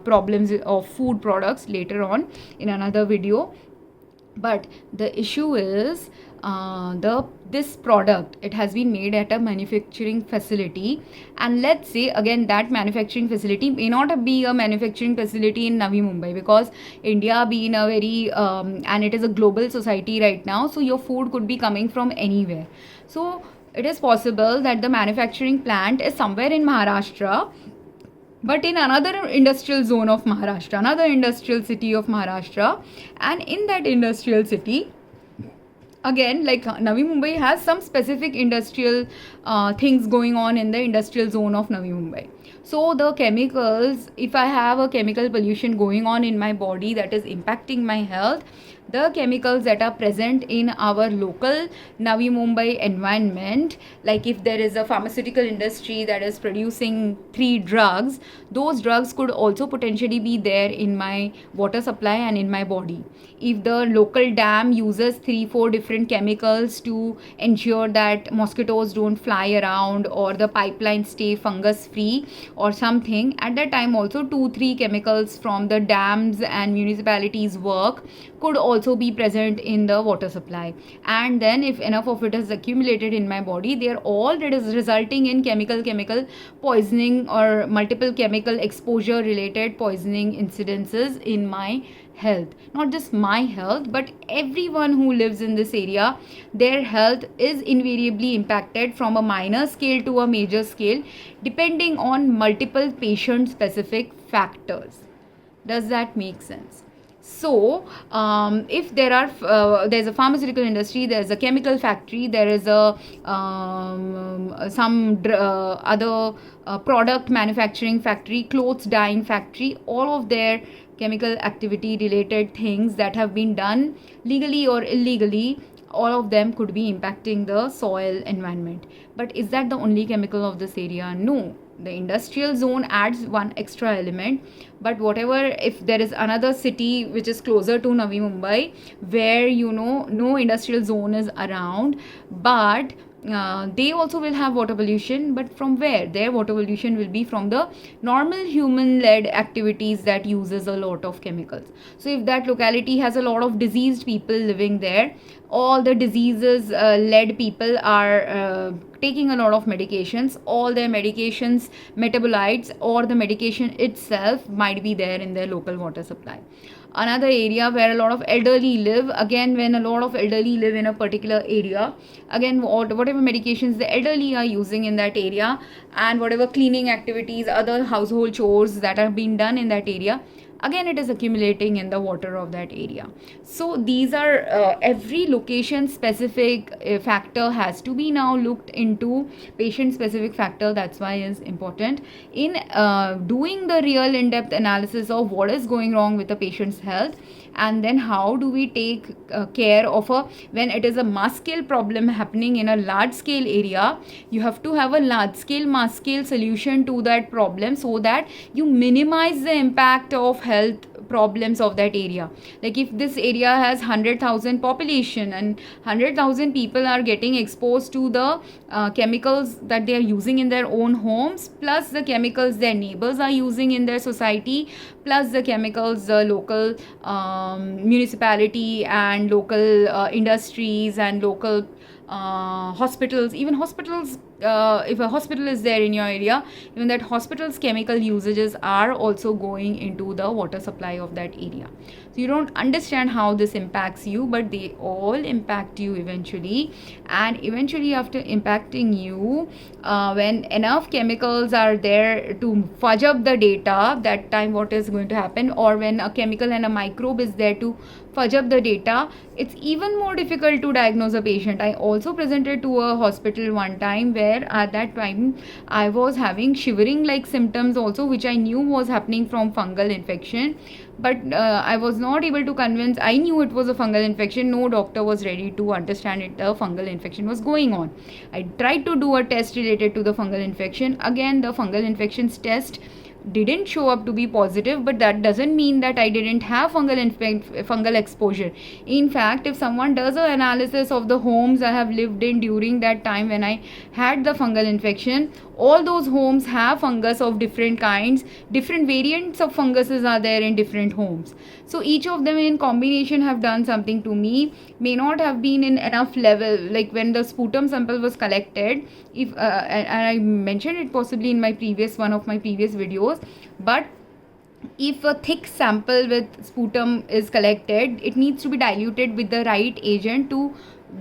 problems of food products later on in another video. But the issue is this product, it has been made at a manufacturing facility, and let's say again that manufacturing facility may not be a manufacturing facility in Navi Mumbai, because India being a very and it is a global society right now, so your food could be coming from anywhere. So it is possible that the manufacturing plant is somewhere in Maharashtra, but in another industrial zone of Maharashtra, another industrial city of Maharashtra, and in that industrial city, again, like Navi Mumbai has some specific industrial things going on in the industrial zone of Navi Mumbai. So the chemicals, if I have a chemical pollution going on in my body that is impacting my health, the chemicals that are present in our local Navi Mumbai environment, like if there is a pharmaceutical industry that is producing 3 drugs, those drugs could also potentially be there in my water supply and in my body. If the local dam uses 3-4 different chemicals to ensure that mosquitoes don't fly around or the pipeline stay fungus free or something, at that time also 2-3 chemicals from the dams and municipalities work could also be present in the water supply. And then if enough of it is accumulated in my body, they are all resulting in chemical poisoning or multiple chemical exposure related poisoning incidences in my health. Not just my health, but everyone who lives in this area, their health is invariably impacted from a minor scale to a major scale depending on multiple patient specific factors. Does that make sense? So if there's a pharmaceutical industry, there's a chemical factory, there is a other product manufacturing factory, clothes dyeing factory, all of their chemical activity related things that have been done legally or illegally, all of them could be impacting the soil environment. But is that the only chemical of this area? No. The industrial zone adds one extra element, but whatever, if there is another city which is closer to Navi Mumbai where no industrial zone is around, but they also will have water pollution, but from where? Their water pollution will be from the normal human-led activities that uses a lot of chemicals. So if that locality has a lot of diseased people living there, all the diseases led people are taking a lot of medications, all their medications metabolites or the medication itself might be there in their local water supply. Another area where a lot of elderly live, again when a lot of elderly live in a particular area, again whatever medications the elderly are using in that area and whatever cleaning activities, other household chores that are being done in that area, again it is accumulating in the water of that area. So these are every location specific factor has to be now looked into, patient specific factor. That's why is important in doing the real in-depth analysis of what is going wrong with the patient's health, and then how do we take care of when it is a mass scale problem happening in a large scale area. You have to have a large scale mass scale solution to that problem so that you minimize the impact of health problems of that area. Like if this area has 100,000 population and 100,000 people are getting exposed to the chemicals that they are using in their own homes, plus the chemicals their neighbors are using in their society, plus the chemicals the local municipality and local industries and local hospitals, even hospitals, if a hospital is there in your area, even that hospital's chemical usages are also going into the water supply of that area. So you don't understand how this impacts you, but they all impact you eventually. And eventually after impacting you, when enough chemicals are there to fudge up the data, that time what is going to happen, or when a chemical and a microbe is there to fudge up the data, it's even more difficult to diagnose a patient. I also presented to a hospital one time where at that time I was having shivering like symptoms also, which I knew was happening from fungal infection, but I was not able to convince. I knew it was a fungal infection. No doctor was ready to understand it. A fungal infection was going on. I tried to do a test related to the fungal infection. Again, the fungal infections test didn't show up to be positive, but that doesn't mean that I didn't have fungal exposure. In fact, if someone does an analysis of the homes I have lived in during that time when I had the fungal infection, all those homes have fungus of different kinds. Different variants of funguses are there in different homes. So each of them in combination have done something to me. May not have been in enough level. Like when the sputum sample was collected, if and I mentioned it possibly in my one of my previous videos, but if a thick sample with sputum is collected, it needs to be diluted with the right agent to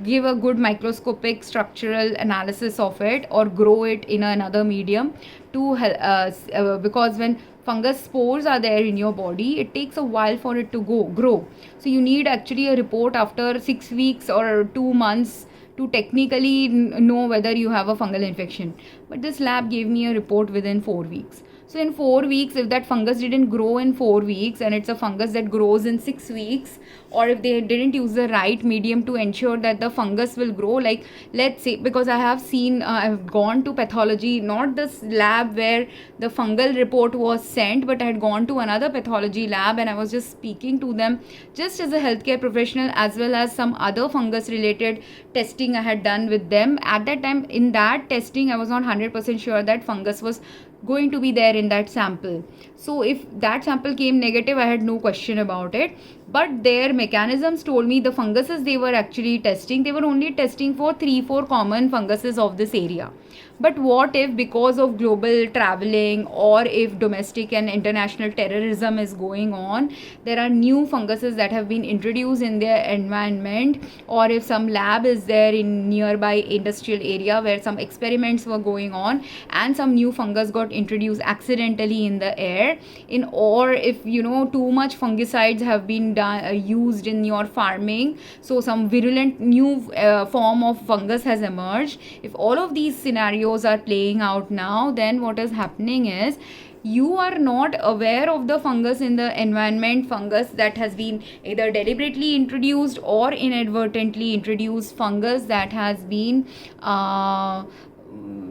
give a good microscopic structural analysis of it or grow it in another medium to help, because when fungus spores are there in your body, it takes a while for it to grow. So you need actually a report after 6 weeks or 2 months to technically know whether you have a fungal infection. But this lab gave me a report within 4 weeks. So in 4 weeks, if that fungus didn't grow in 4 weeks and it's a fungus that grows in 6 weeks, or if they didn't use the right medium to ensure that the fungus will grow, like let's say, because I have seen, I've gone to pathology, not this lab where the fungal report was sent, but I had gone to another pathology lab and I was just speaking to them just as a healthcare professional, as well as some other fungus related testing I had done with them. At that time, in that testing, I was not 100% sure that fungus was going to be there in that sample. So if that sample came negative, I had no question about it. But their mechanisms told me the funguses they were actually testing, they were only testing for 3-4 common funguses of this area. But what if, because of global traveling, or if domestic and international terrorism is going on, there are new funguses that have been introduced in their environment, or if some lab is there in nearby industrial area where some experiments were going on and some new fungus got introduced accidentally in the air, or if too much fungicides have been used in your farming, so some virulent new form of fungus has emerged. If all of these scenarios are playing out now, then what is happening is you are not aware of the fungus in the environment, fungus that has been either deliberately introduced or inadvertently introduced, fungus that has been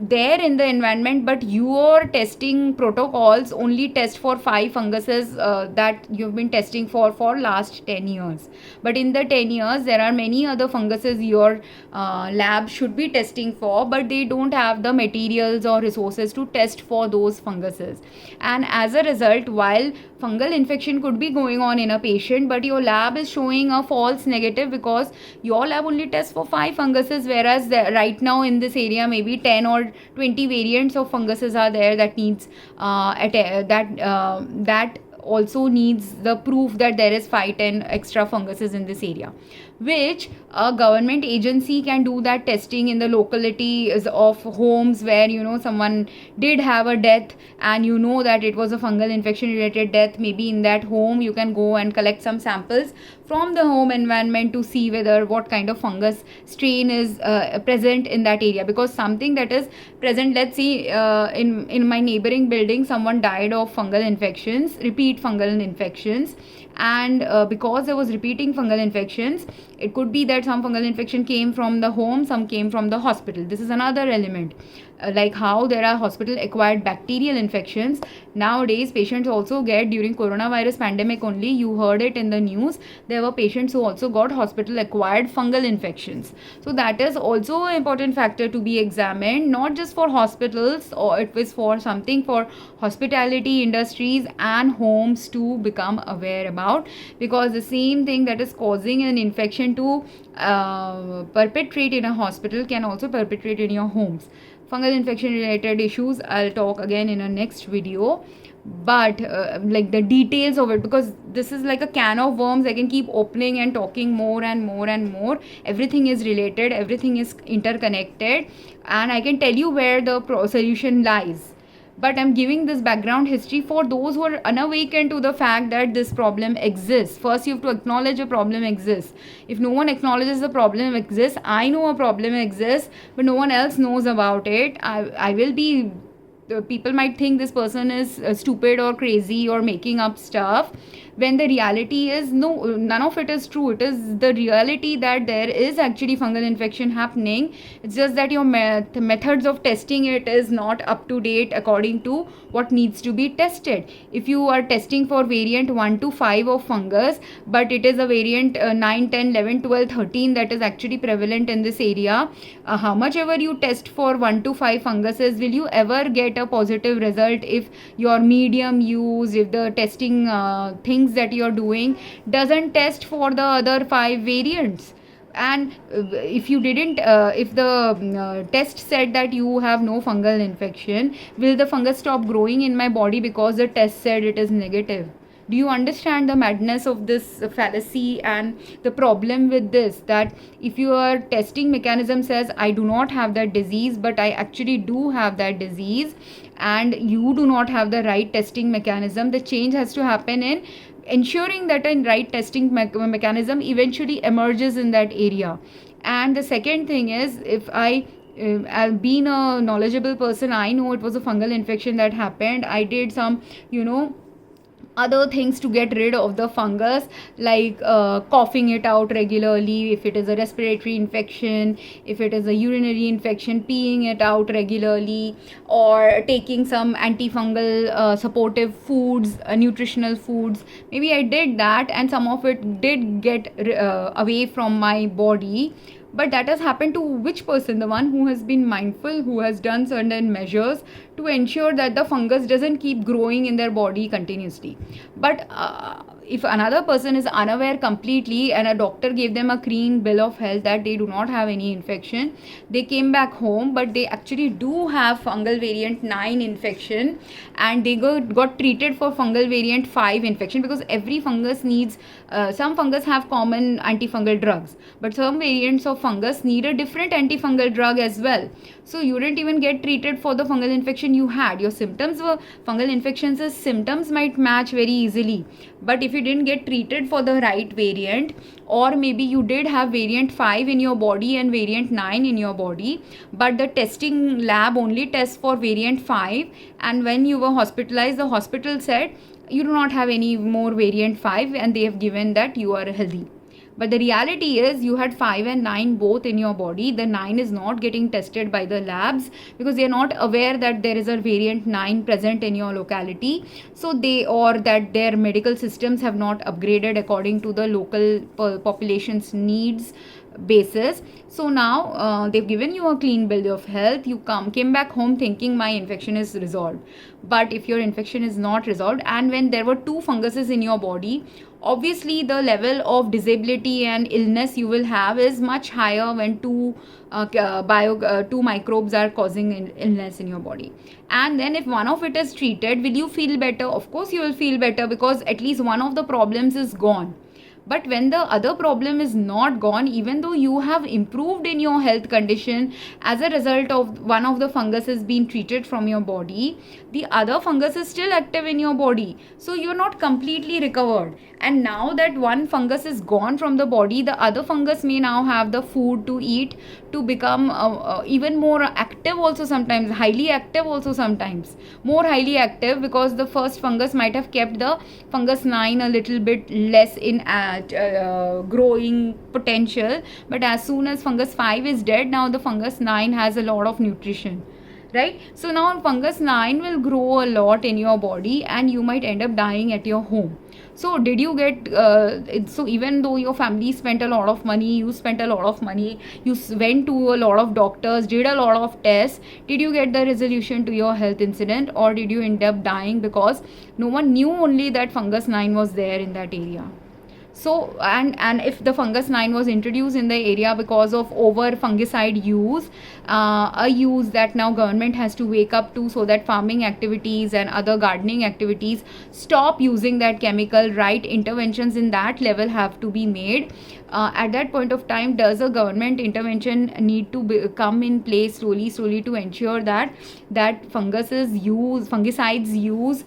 there in the environment, but your testing protocols only test for 5 funguses that you've been testing for last 10 years. But in the 10 years, there are many other funguses your lab should be testing for, but they don't have the materials or resources to test for those funguses. And as a result, while fungal infection could be going on in a patient, but your lab is showing a false negative because your lab only tests for 5 funguses, whereas right now in this area maybe 10 or 20 variants of funguses are there that needs that also needs the proof that there is 5-10 extra funguses in this area, which a government agency can do that testing in the localities of homes where someone did have a death and that it was a fungal infection related death. Maybe in that home you can go and collect some samples from the home environment to see whether what kind of fungus strain is present in that area, because something that is present, let's see, in my neighboring building someone died of fungal infections, repeat fungal infections, and because there was repeating fungal infections, it could be that some fungal infection came from the home, some came from the hospital. This is another element. Like how there are hospital acquired bacterial infections. Nowadays patients also get, during coronavirus pandemic only, you heard it in the news, there were patients who also got hospital acquired fungal infections. So that is also an important factor to be examined, not just for hospitals, or it was for something for hospitality industries and homes to become aware about, because the same thing that is causing an infection to perpetrate in a hospital can also perpetrate in your homes. Fungal infection related issues I'll talk again in a next video, but like the details of it, because this is like a can of worms, I can keep opening and talking more and more and more. Everything is related, everything is interconnected, and I can tell you where the solution lies. But I'm giving this background history for those who are unawakened to the fact that this problem exists. First, you have to acknowledge a problem exists. If no one acknowledges the problem exists, I know a problem exists, but no one else knows about it, I will be... people might think this person is stupid or crazy or making up stuff, when the reality is no, none of it is true. It is the reality that there is actually fungal infection happening. It's just that your methods of testing it is not up to date according to what needs to be tested. If you are testing for variant 1 to 5 of fungus, but it is a variant 9, 10, 11, 12, 13 that is actually prevalent in this area, how much ever you test for 1 to 5 funguses, will you ever get a positive result if your medium used, if the testing things that you're doing doesn't test for the other 5 variants? And if you didn't if the test said that you have no fungal infection, will the fungus stop growing in my body because the test said it is negative? Do you understand the madness of this fallacy and the problem with this, that if your testing mechanism says I do not have that disease, but I actually do have that disease, and you do not have the right testing mechanism, the change has to happen in ensuring that a right testing mechanism eventually emerges in that area. And the second thing is, if I being a knowledgeable person, I know it was a fungal infection that happened. I did some, other things to get rid of the fungus, like coughing it out regularly if it is a respiratory infection, if it is a urinary infection, peeing it out regularly, or taking some antifungal supportive foods, nutritional foods. Maybe I did that, and some of it did get away from my body. But that has happened to which person? The one who has been mindful, who has done certain measures to ensure that the fungus doesn't keep growing in their body continuously. But if another person is unaware completely and a doctor gave them a clean bill of health that they do not have any infection, they came back home but they actually do have fungal variant 9 infection, and they got treated for fungal variant 5 infection, because every fungus needs, some fungus have common antifungal drugs, but some variants of fungus need a different antifungal drug as well. So you didn't even get treated for the fungal infection you had. Your symptoms were fungal infections, symptoms might match very easily, but if you didn't get treated for the right variant, or maybe you did have variant 5 in your body and variant 9 in your body, but the testing lab only tests for variant 5, and when you were hospitalized, the hospital said you do not have any more variant 5 and they have given that you are healthy. But the reality is you had 5 and 9 both in your body. The 9 is not getting tested by the labs because they are not aware that there is a variant 9 present in your locality. So or that their medical systems have not upgraded according to the local population's needs basis. So now they've given you a clean bill of health. You came back home thinking my infection is resolved. But if your infection is not resolved, and when there were 2 funguses in your body, obviously the level of disability and illness you will have is much higher when 2 microbes are causing illness in your body. And then if one of it is treated, will you feel better? Of course you will feel better, because at least one of the problems is gone. But when the other problem is not gone, even though you have improved in your health condition as a result of one of the funguses being treated from your body, the other fungus is still active in your body. So you're not completely recovered. And now that one fungus is gone from the body, the other fungus may now have the food to eat to become even more active also sometimes, highly active also sometimes, more highly active, because the first fungus might have kept the fungus 9 a little bit less in growing potential. But as soon as fungus 5 is dead, now the fungus 9 has a lot of nutrition. Right? So now fungus 9 will grow a lot in your body and you might end up dying at your home. So did you get, so even though your family spent a lot of money, you spent a lot of money, you went to a lot of doctors, did a lot of tests, did you get the resolution to your health incident, or did you end up dying because no one knew only that fungus 9 was there in that area? So, and if the fungus 9 was introduced in the area because of over fungicide use, a use that now government has to wake up to, so that farming activities and other gardening activities stop using that chemical, right interventions in that level have to be made. At that point of time, does a government intervention need to come in place slowly to ensure that fungicides use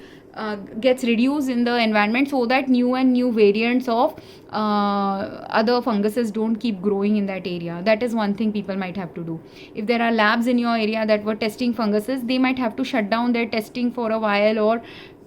gets reduced in the environment, so that new variants of other funguses don't keep growing in that area? That is one thing people might have to do. If there are labs in your area that were testing funguses, they might have to shut down their testing for a while, or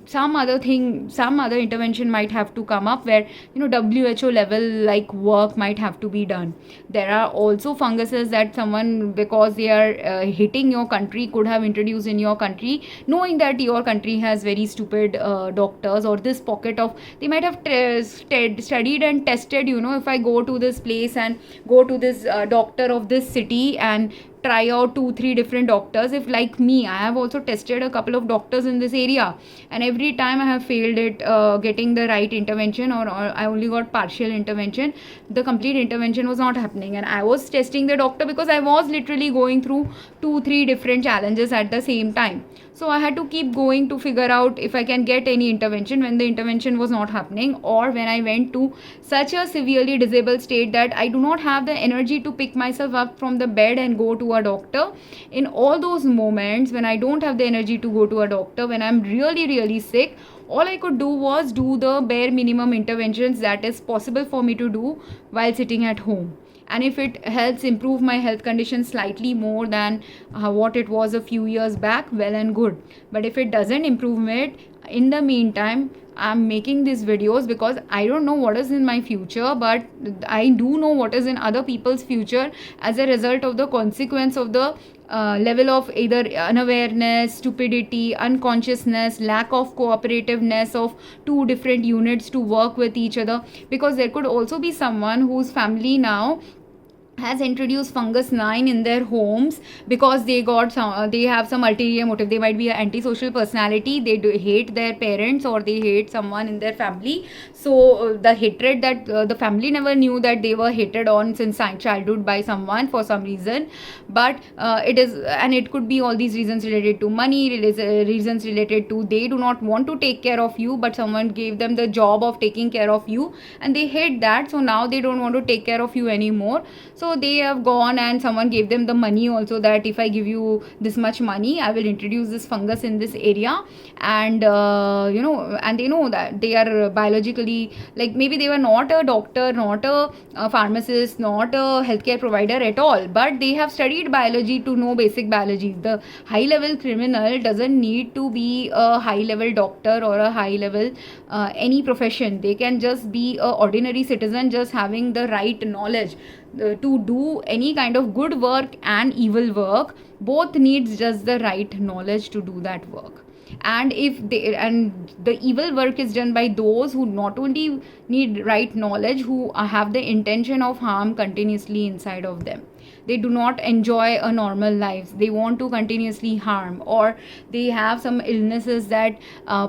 some other intervention might have to come up where WHO level like work might have to be done. There are also funguses that someone, because they are hitting your country, could have introduced in your country, knowing that your country has very stupid doctors, or this pocket of, they might have studied and tested, if I go to this place and go to this doctor of this city and try out 2-3 different doctors. If like me, I have also tested a couple of doctors in this area, and every time I have failed at getting the right intervention, or I only got partial intervention. The complete intervention was not happening, and I was testing the doctor because I was literally going through 2-3 different challenges at the same time. So I had to keep going to figure out if I can get any intervention when the intervention was not happening, or when I went to such a severely disabled state that I do not have the energy to pick myself up from the bed and go to a doctor. In all those moments when I don't have the energy to go to a doctor, when I'm really sick, all I could do was do the bare minimum interventions that is possible for me to do while sitting at home. and if it helps improve my health condition slightly more than what it was a few years back, well and good. But if it doesn't improve it, in the meantime, I'm making these videos because I don't know what is in my future, but I do know what is in other people's future as a result of the consequence of the level of either unawareness, stupidity, unconsciousness, lack of cooperativeness of two different units to work with each other. Because there could also be someone whose family now has introduced fungus 9 in their homes because they have some ulterior motive. They might be an antisocial personality, they hate their parents or they hate someone in their family. So the hatred that the family never knew that they were hated on since childhood by someone for some reason. But it could be all these reasons related to money, reasons related to they do not want to take care of you, but someone gave them the job of taking care of you and they hate that, so now they don't want to take care of you anymore. So they have gone and someone gave them the money also, that if I give you this much money, I will introduce this fungus in this area. And and they know that they are biologically, like maybe they were not a doctor, not a pharmacist, not a healthcare provider at all, but they have studied biology to know basic biology. The high level criminal doesn't need to be a high level doctor or a high level any profession. They can just be a ordinary citizen, just having the right knowledge to do any kind of good work and evil work. Both needs just the right knowledge to do that work. And the evil work is done by those who not only need right knowledge, who have the intention of harm continuously inside of them. They do not enjoy a normal life, they want to continuously harm, or they have some illnesses that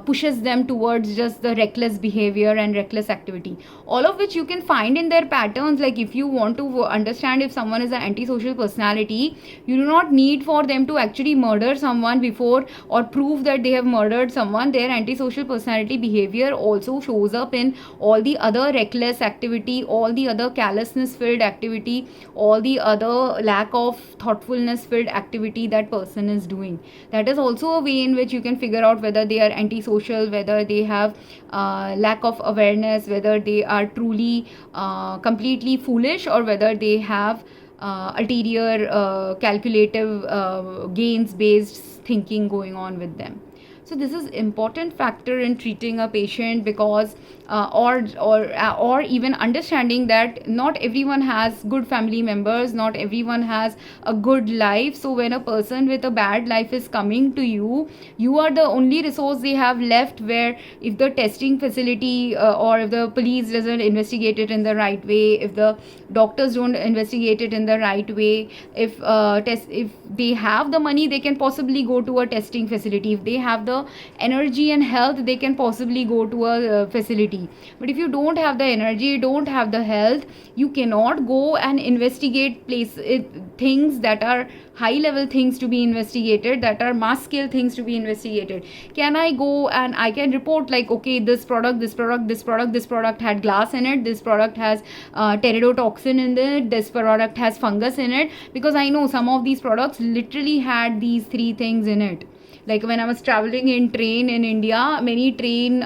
pushes them towards just the reckless behavior and reckless activity, all of which you can find in their patterns. Like if you want to understand if someone is an antisocial personality, you do not need for them to actually murder someone before or prove that they have murdered someone. Their antisocial personality behavior also shows up in all the other reckless activity, all the other callousness filled activity, all the other lack of thoughtfulness filled activity that person is doing. That is also a way in which you can figure out whether they are antisocial, whether they have lack of awareness, whether they are truly completely foolish, or whether they have ulterior calculative gains based thinking going on with them. So this is important factor in treating a patient, because or even understanding that not everyone has good family members, not everyone has a good life. So when a person with a bad life is coming to you, you are the only resource they have left, where if the testing facility or if the police doesn't investigate it in the right way, if the doctors don't investigate it in the right way, if they have the money, they can possibly go to a testing facility. If they have the energy and health, they can possibly go to a facility. But if you don't have the energy, don't have the health, you cannot go and investigate things that are high level things to be investigated, that are mass scale things to be investigated. Can I go and I can report like, okay, this product had glass in it, this product has pterodotoxin in it, this product has fungus in it, because I know some of these products literally had these 3 things in it. Like when I was traveling in train in India, many train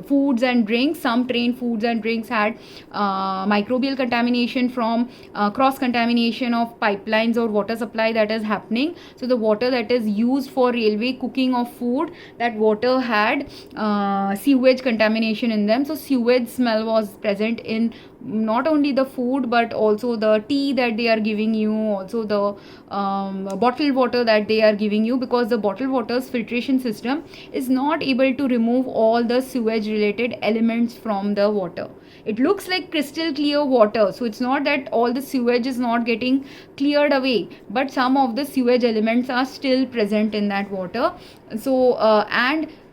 foods and drinks, some train foods and drinks had microbial contamination from cross contamination of pipelines or water supply that is happening. So the water that is used for railway cooking of food, that water had sewage contamination in them. So sewage smell was present in not only the food but also the tea that they are giving you, also the bottled water that they are giving you, because the bottled water's filtration system is not able to remove all the sewage related elements from the water. It looks like crystal clear water, so it's not that all the sewage is not getting cleared away, but some of the sewage elements are still present in that water. So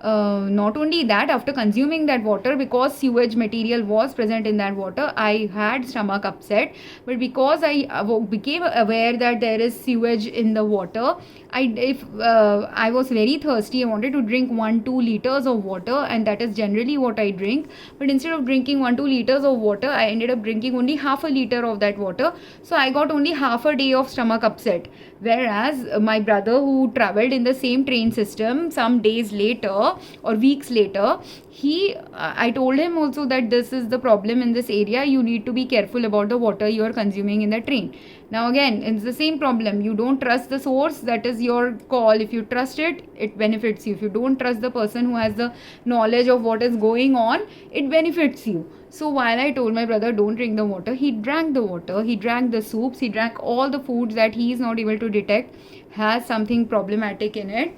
not only that, after consuming that water, because sewage material was present in that water, I had stomach upset. But because I became aware that there is sewage in the water, I was very thirsty, I wanted to drink 1-2 liters of water, and that is generally what I drink. But instead of drinking 1-2 liters of water, I ended up drinking only half a liter of that water. So I got only half a day of stomach upset. Whereas my brother, who traveled in the same train system, some days later or weeks later, I told him also that this is the problem in this area, you need to be careful about the water you are consuming in the train. Now again, it's the same problem. You don't trust the source, that is your call. If you trust it, it benefits you. If you don't trust the person who has the knowledge of what is going on, it benefits you. So while I told my brother don't drink the water, he drank the water, he drank the soups, he drank all the foods that he is not able to detect has something problematic in it.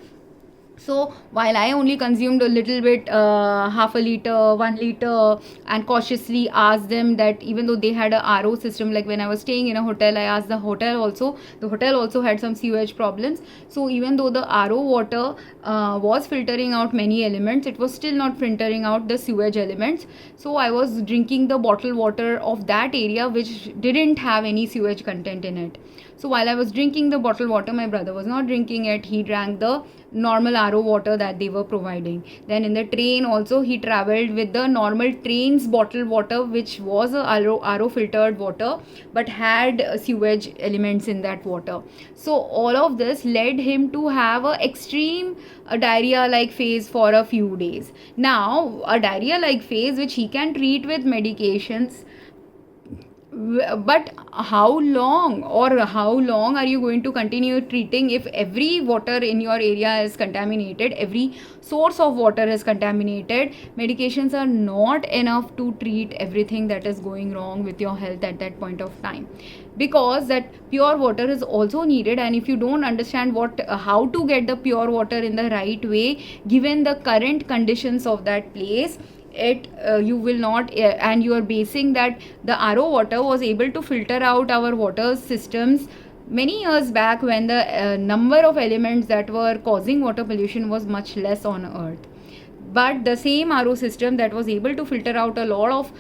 So while I only consumed a little bit, half a liter, 1 liter, and cautiously asked them that even though they had a RO system, like when I was staying in a hotel, I asked the hotel also had some sewage problems. So even though the RO water was filtering out many elements, it was still not filtering out the sewage elements. So I was drinking the bottled water of that area which didn't have any sewage content in it. So while I was drinking the bottled water, my brother was not drinking it. He drank the normal RO water that they were providing. Then in the train also, he traveled with the normal train's bottled water, which was a RO filtered water but had sewage elements in that water. So all of this led him to have a extreme diarrhea like phase for a few days. Now a diarrhea like phase which he can treat with medications, but how long are you going to continue treating if every water in your area is contaminated, every source of water is contaminated? Medications are not enough to treat everything that is going wrong with your health at that point of time, because that pure water is also needed. And if you don't understand how to get the pure water in the right way given the current conditions of that place, you will not, and you are basing that the RO water was able to filter out our water systems many years back when the number of elements that were causing water pollution was much less on earth. But the same RO system that was able to filter out a lot of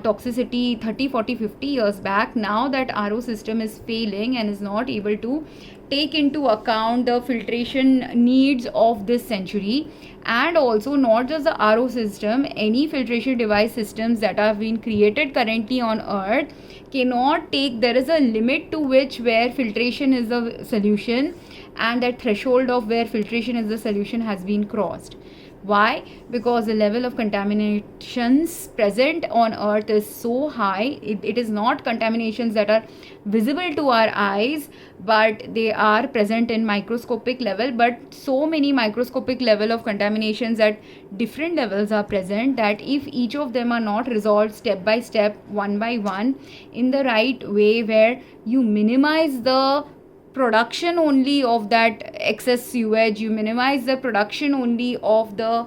toxicity 30, 40, 50 years back, now that RO system is failing and is not able to take into account the filtration needs of this century. And also not just the RO system, any filtration device systems that have been created currently on earth cannot take, there is a limit to which where filtration is the solution, and that threshold of where filtration is the solution has been crossed. Why? Because the level of contaminations present on earth is so high. It is not contaminations that are visible to our eyes, but they are present in microscopic level. But so many microscopic level of contaminations at different levels are present that if each of them are not resolved step by step, one by one, in the right way, where you minimize the production only of that excess sewage, you minimize the production only of the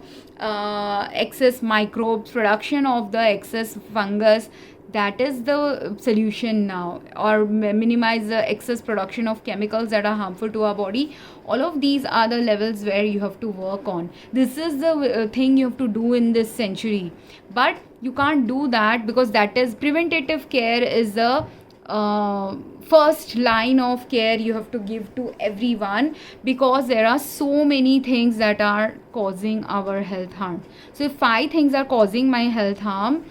excess microbes, production of the excess fungus, that is the solution now. Or minimize the excess production of chemicals that are harmful to our body. All of these are the levels where you have to work on. This is the thing you have to do in this century. But you can't do that, because that is preventative care is the first line of care you have to give to everyone, because there are so many things that are causing our health harm. So if 5 things are causing my health harm,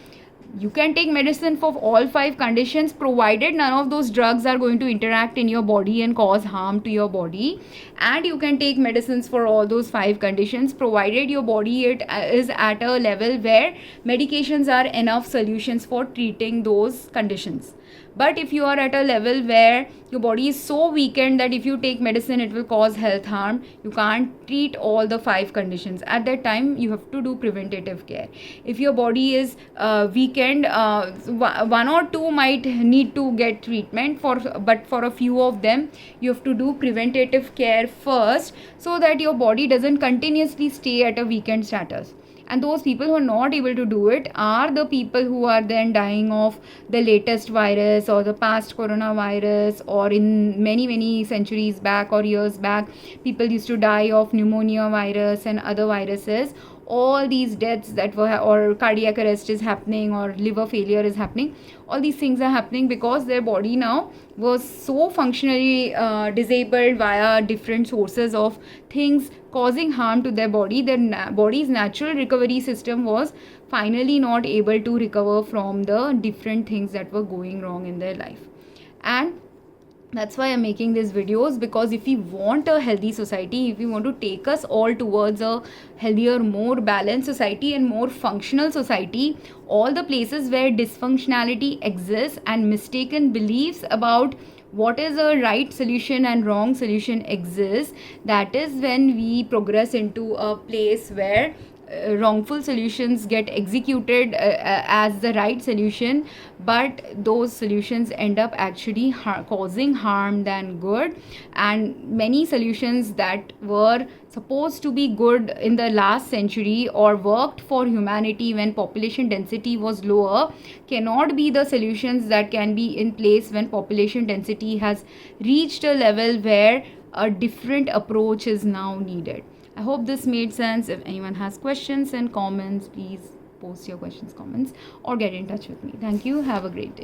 you can take medicine for all 5 conditions, provided none of those drugs are going to interact in your body and cause harm to your body. And you can take medicines for all those 5 conditions, provided your body is at a level where medications are enough solutions for treating those conditions. But if you are at a level where your body is so weakened that if you take medicine it will cause health harm, you can't treat all the 5 conditions. At that time you have to do preventative care. If your body is weakened, 1 or 2 might need to get treatment but for a few of them you have to do preventative care first, so that your body doesn't continuously stay at a weakened status. And those people who are not able to do it are the people who are then dying of the latest virus or the past coronavirus, or in many centuries back or years back, people used to die of pneumonia virus and other viruses. All these deaths that were, or cardiac arrest is happening, or liver failure is happening, all these things are happening because their body now was so functionally disabled via different sources of things causing harm to their body. Their body's natural recovery system was finally not able to recover from the different things that were going wrong in their life. And That's why I'm making these videos, because if we want a healthy society, if we want to take us all towards a healthier, more balanced society and more functional society, all the places where dysfunctionality exists and mistaken beliefs about what is a right solution and wrong solution exists, that is when we progress into a place where wrongful solutions get executed as the right solution, but those solutions end up actually causing harm than good. And many solutions that were supposed to be good in the last century or worked for humanity when population density was lower cannot be the solutions that can be in place when population density has reached a level where a different approach is now needed. I hope this made sense. If anyone has questions and comments, please post your questions, comments, or get in touch with me. Thank you. Have a great day.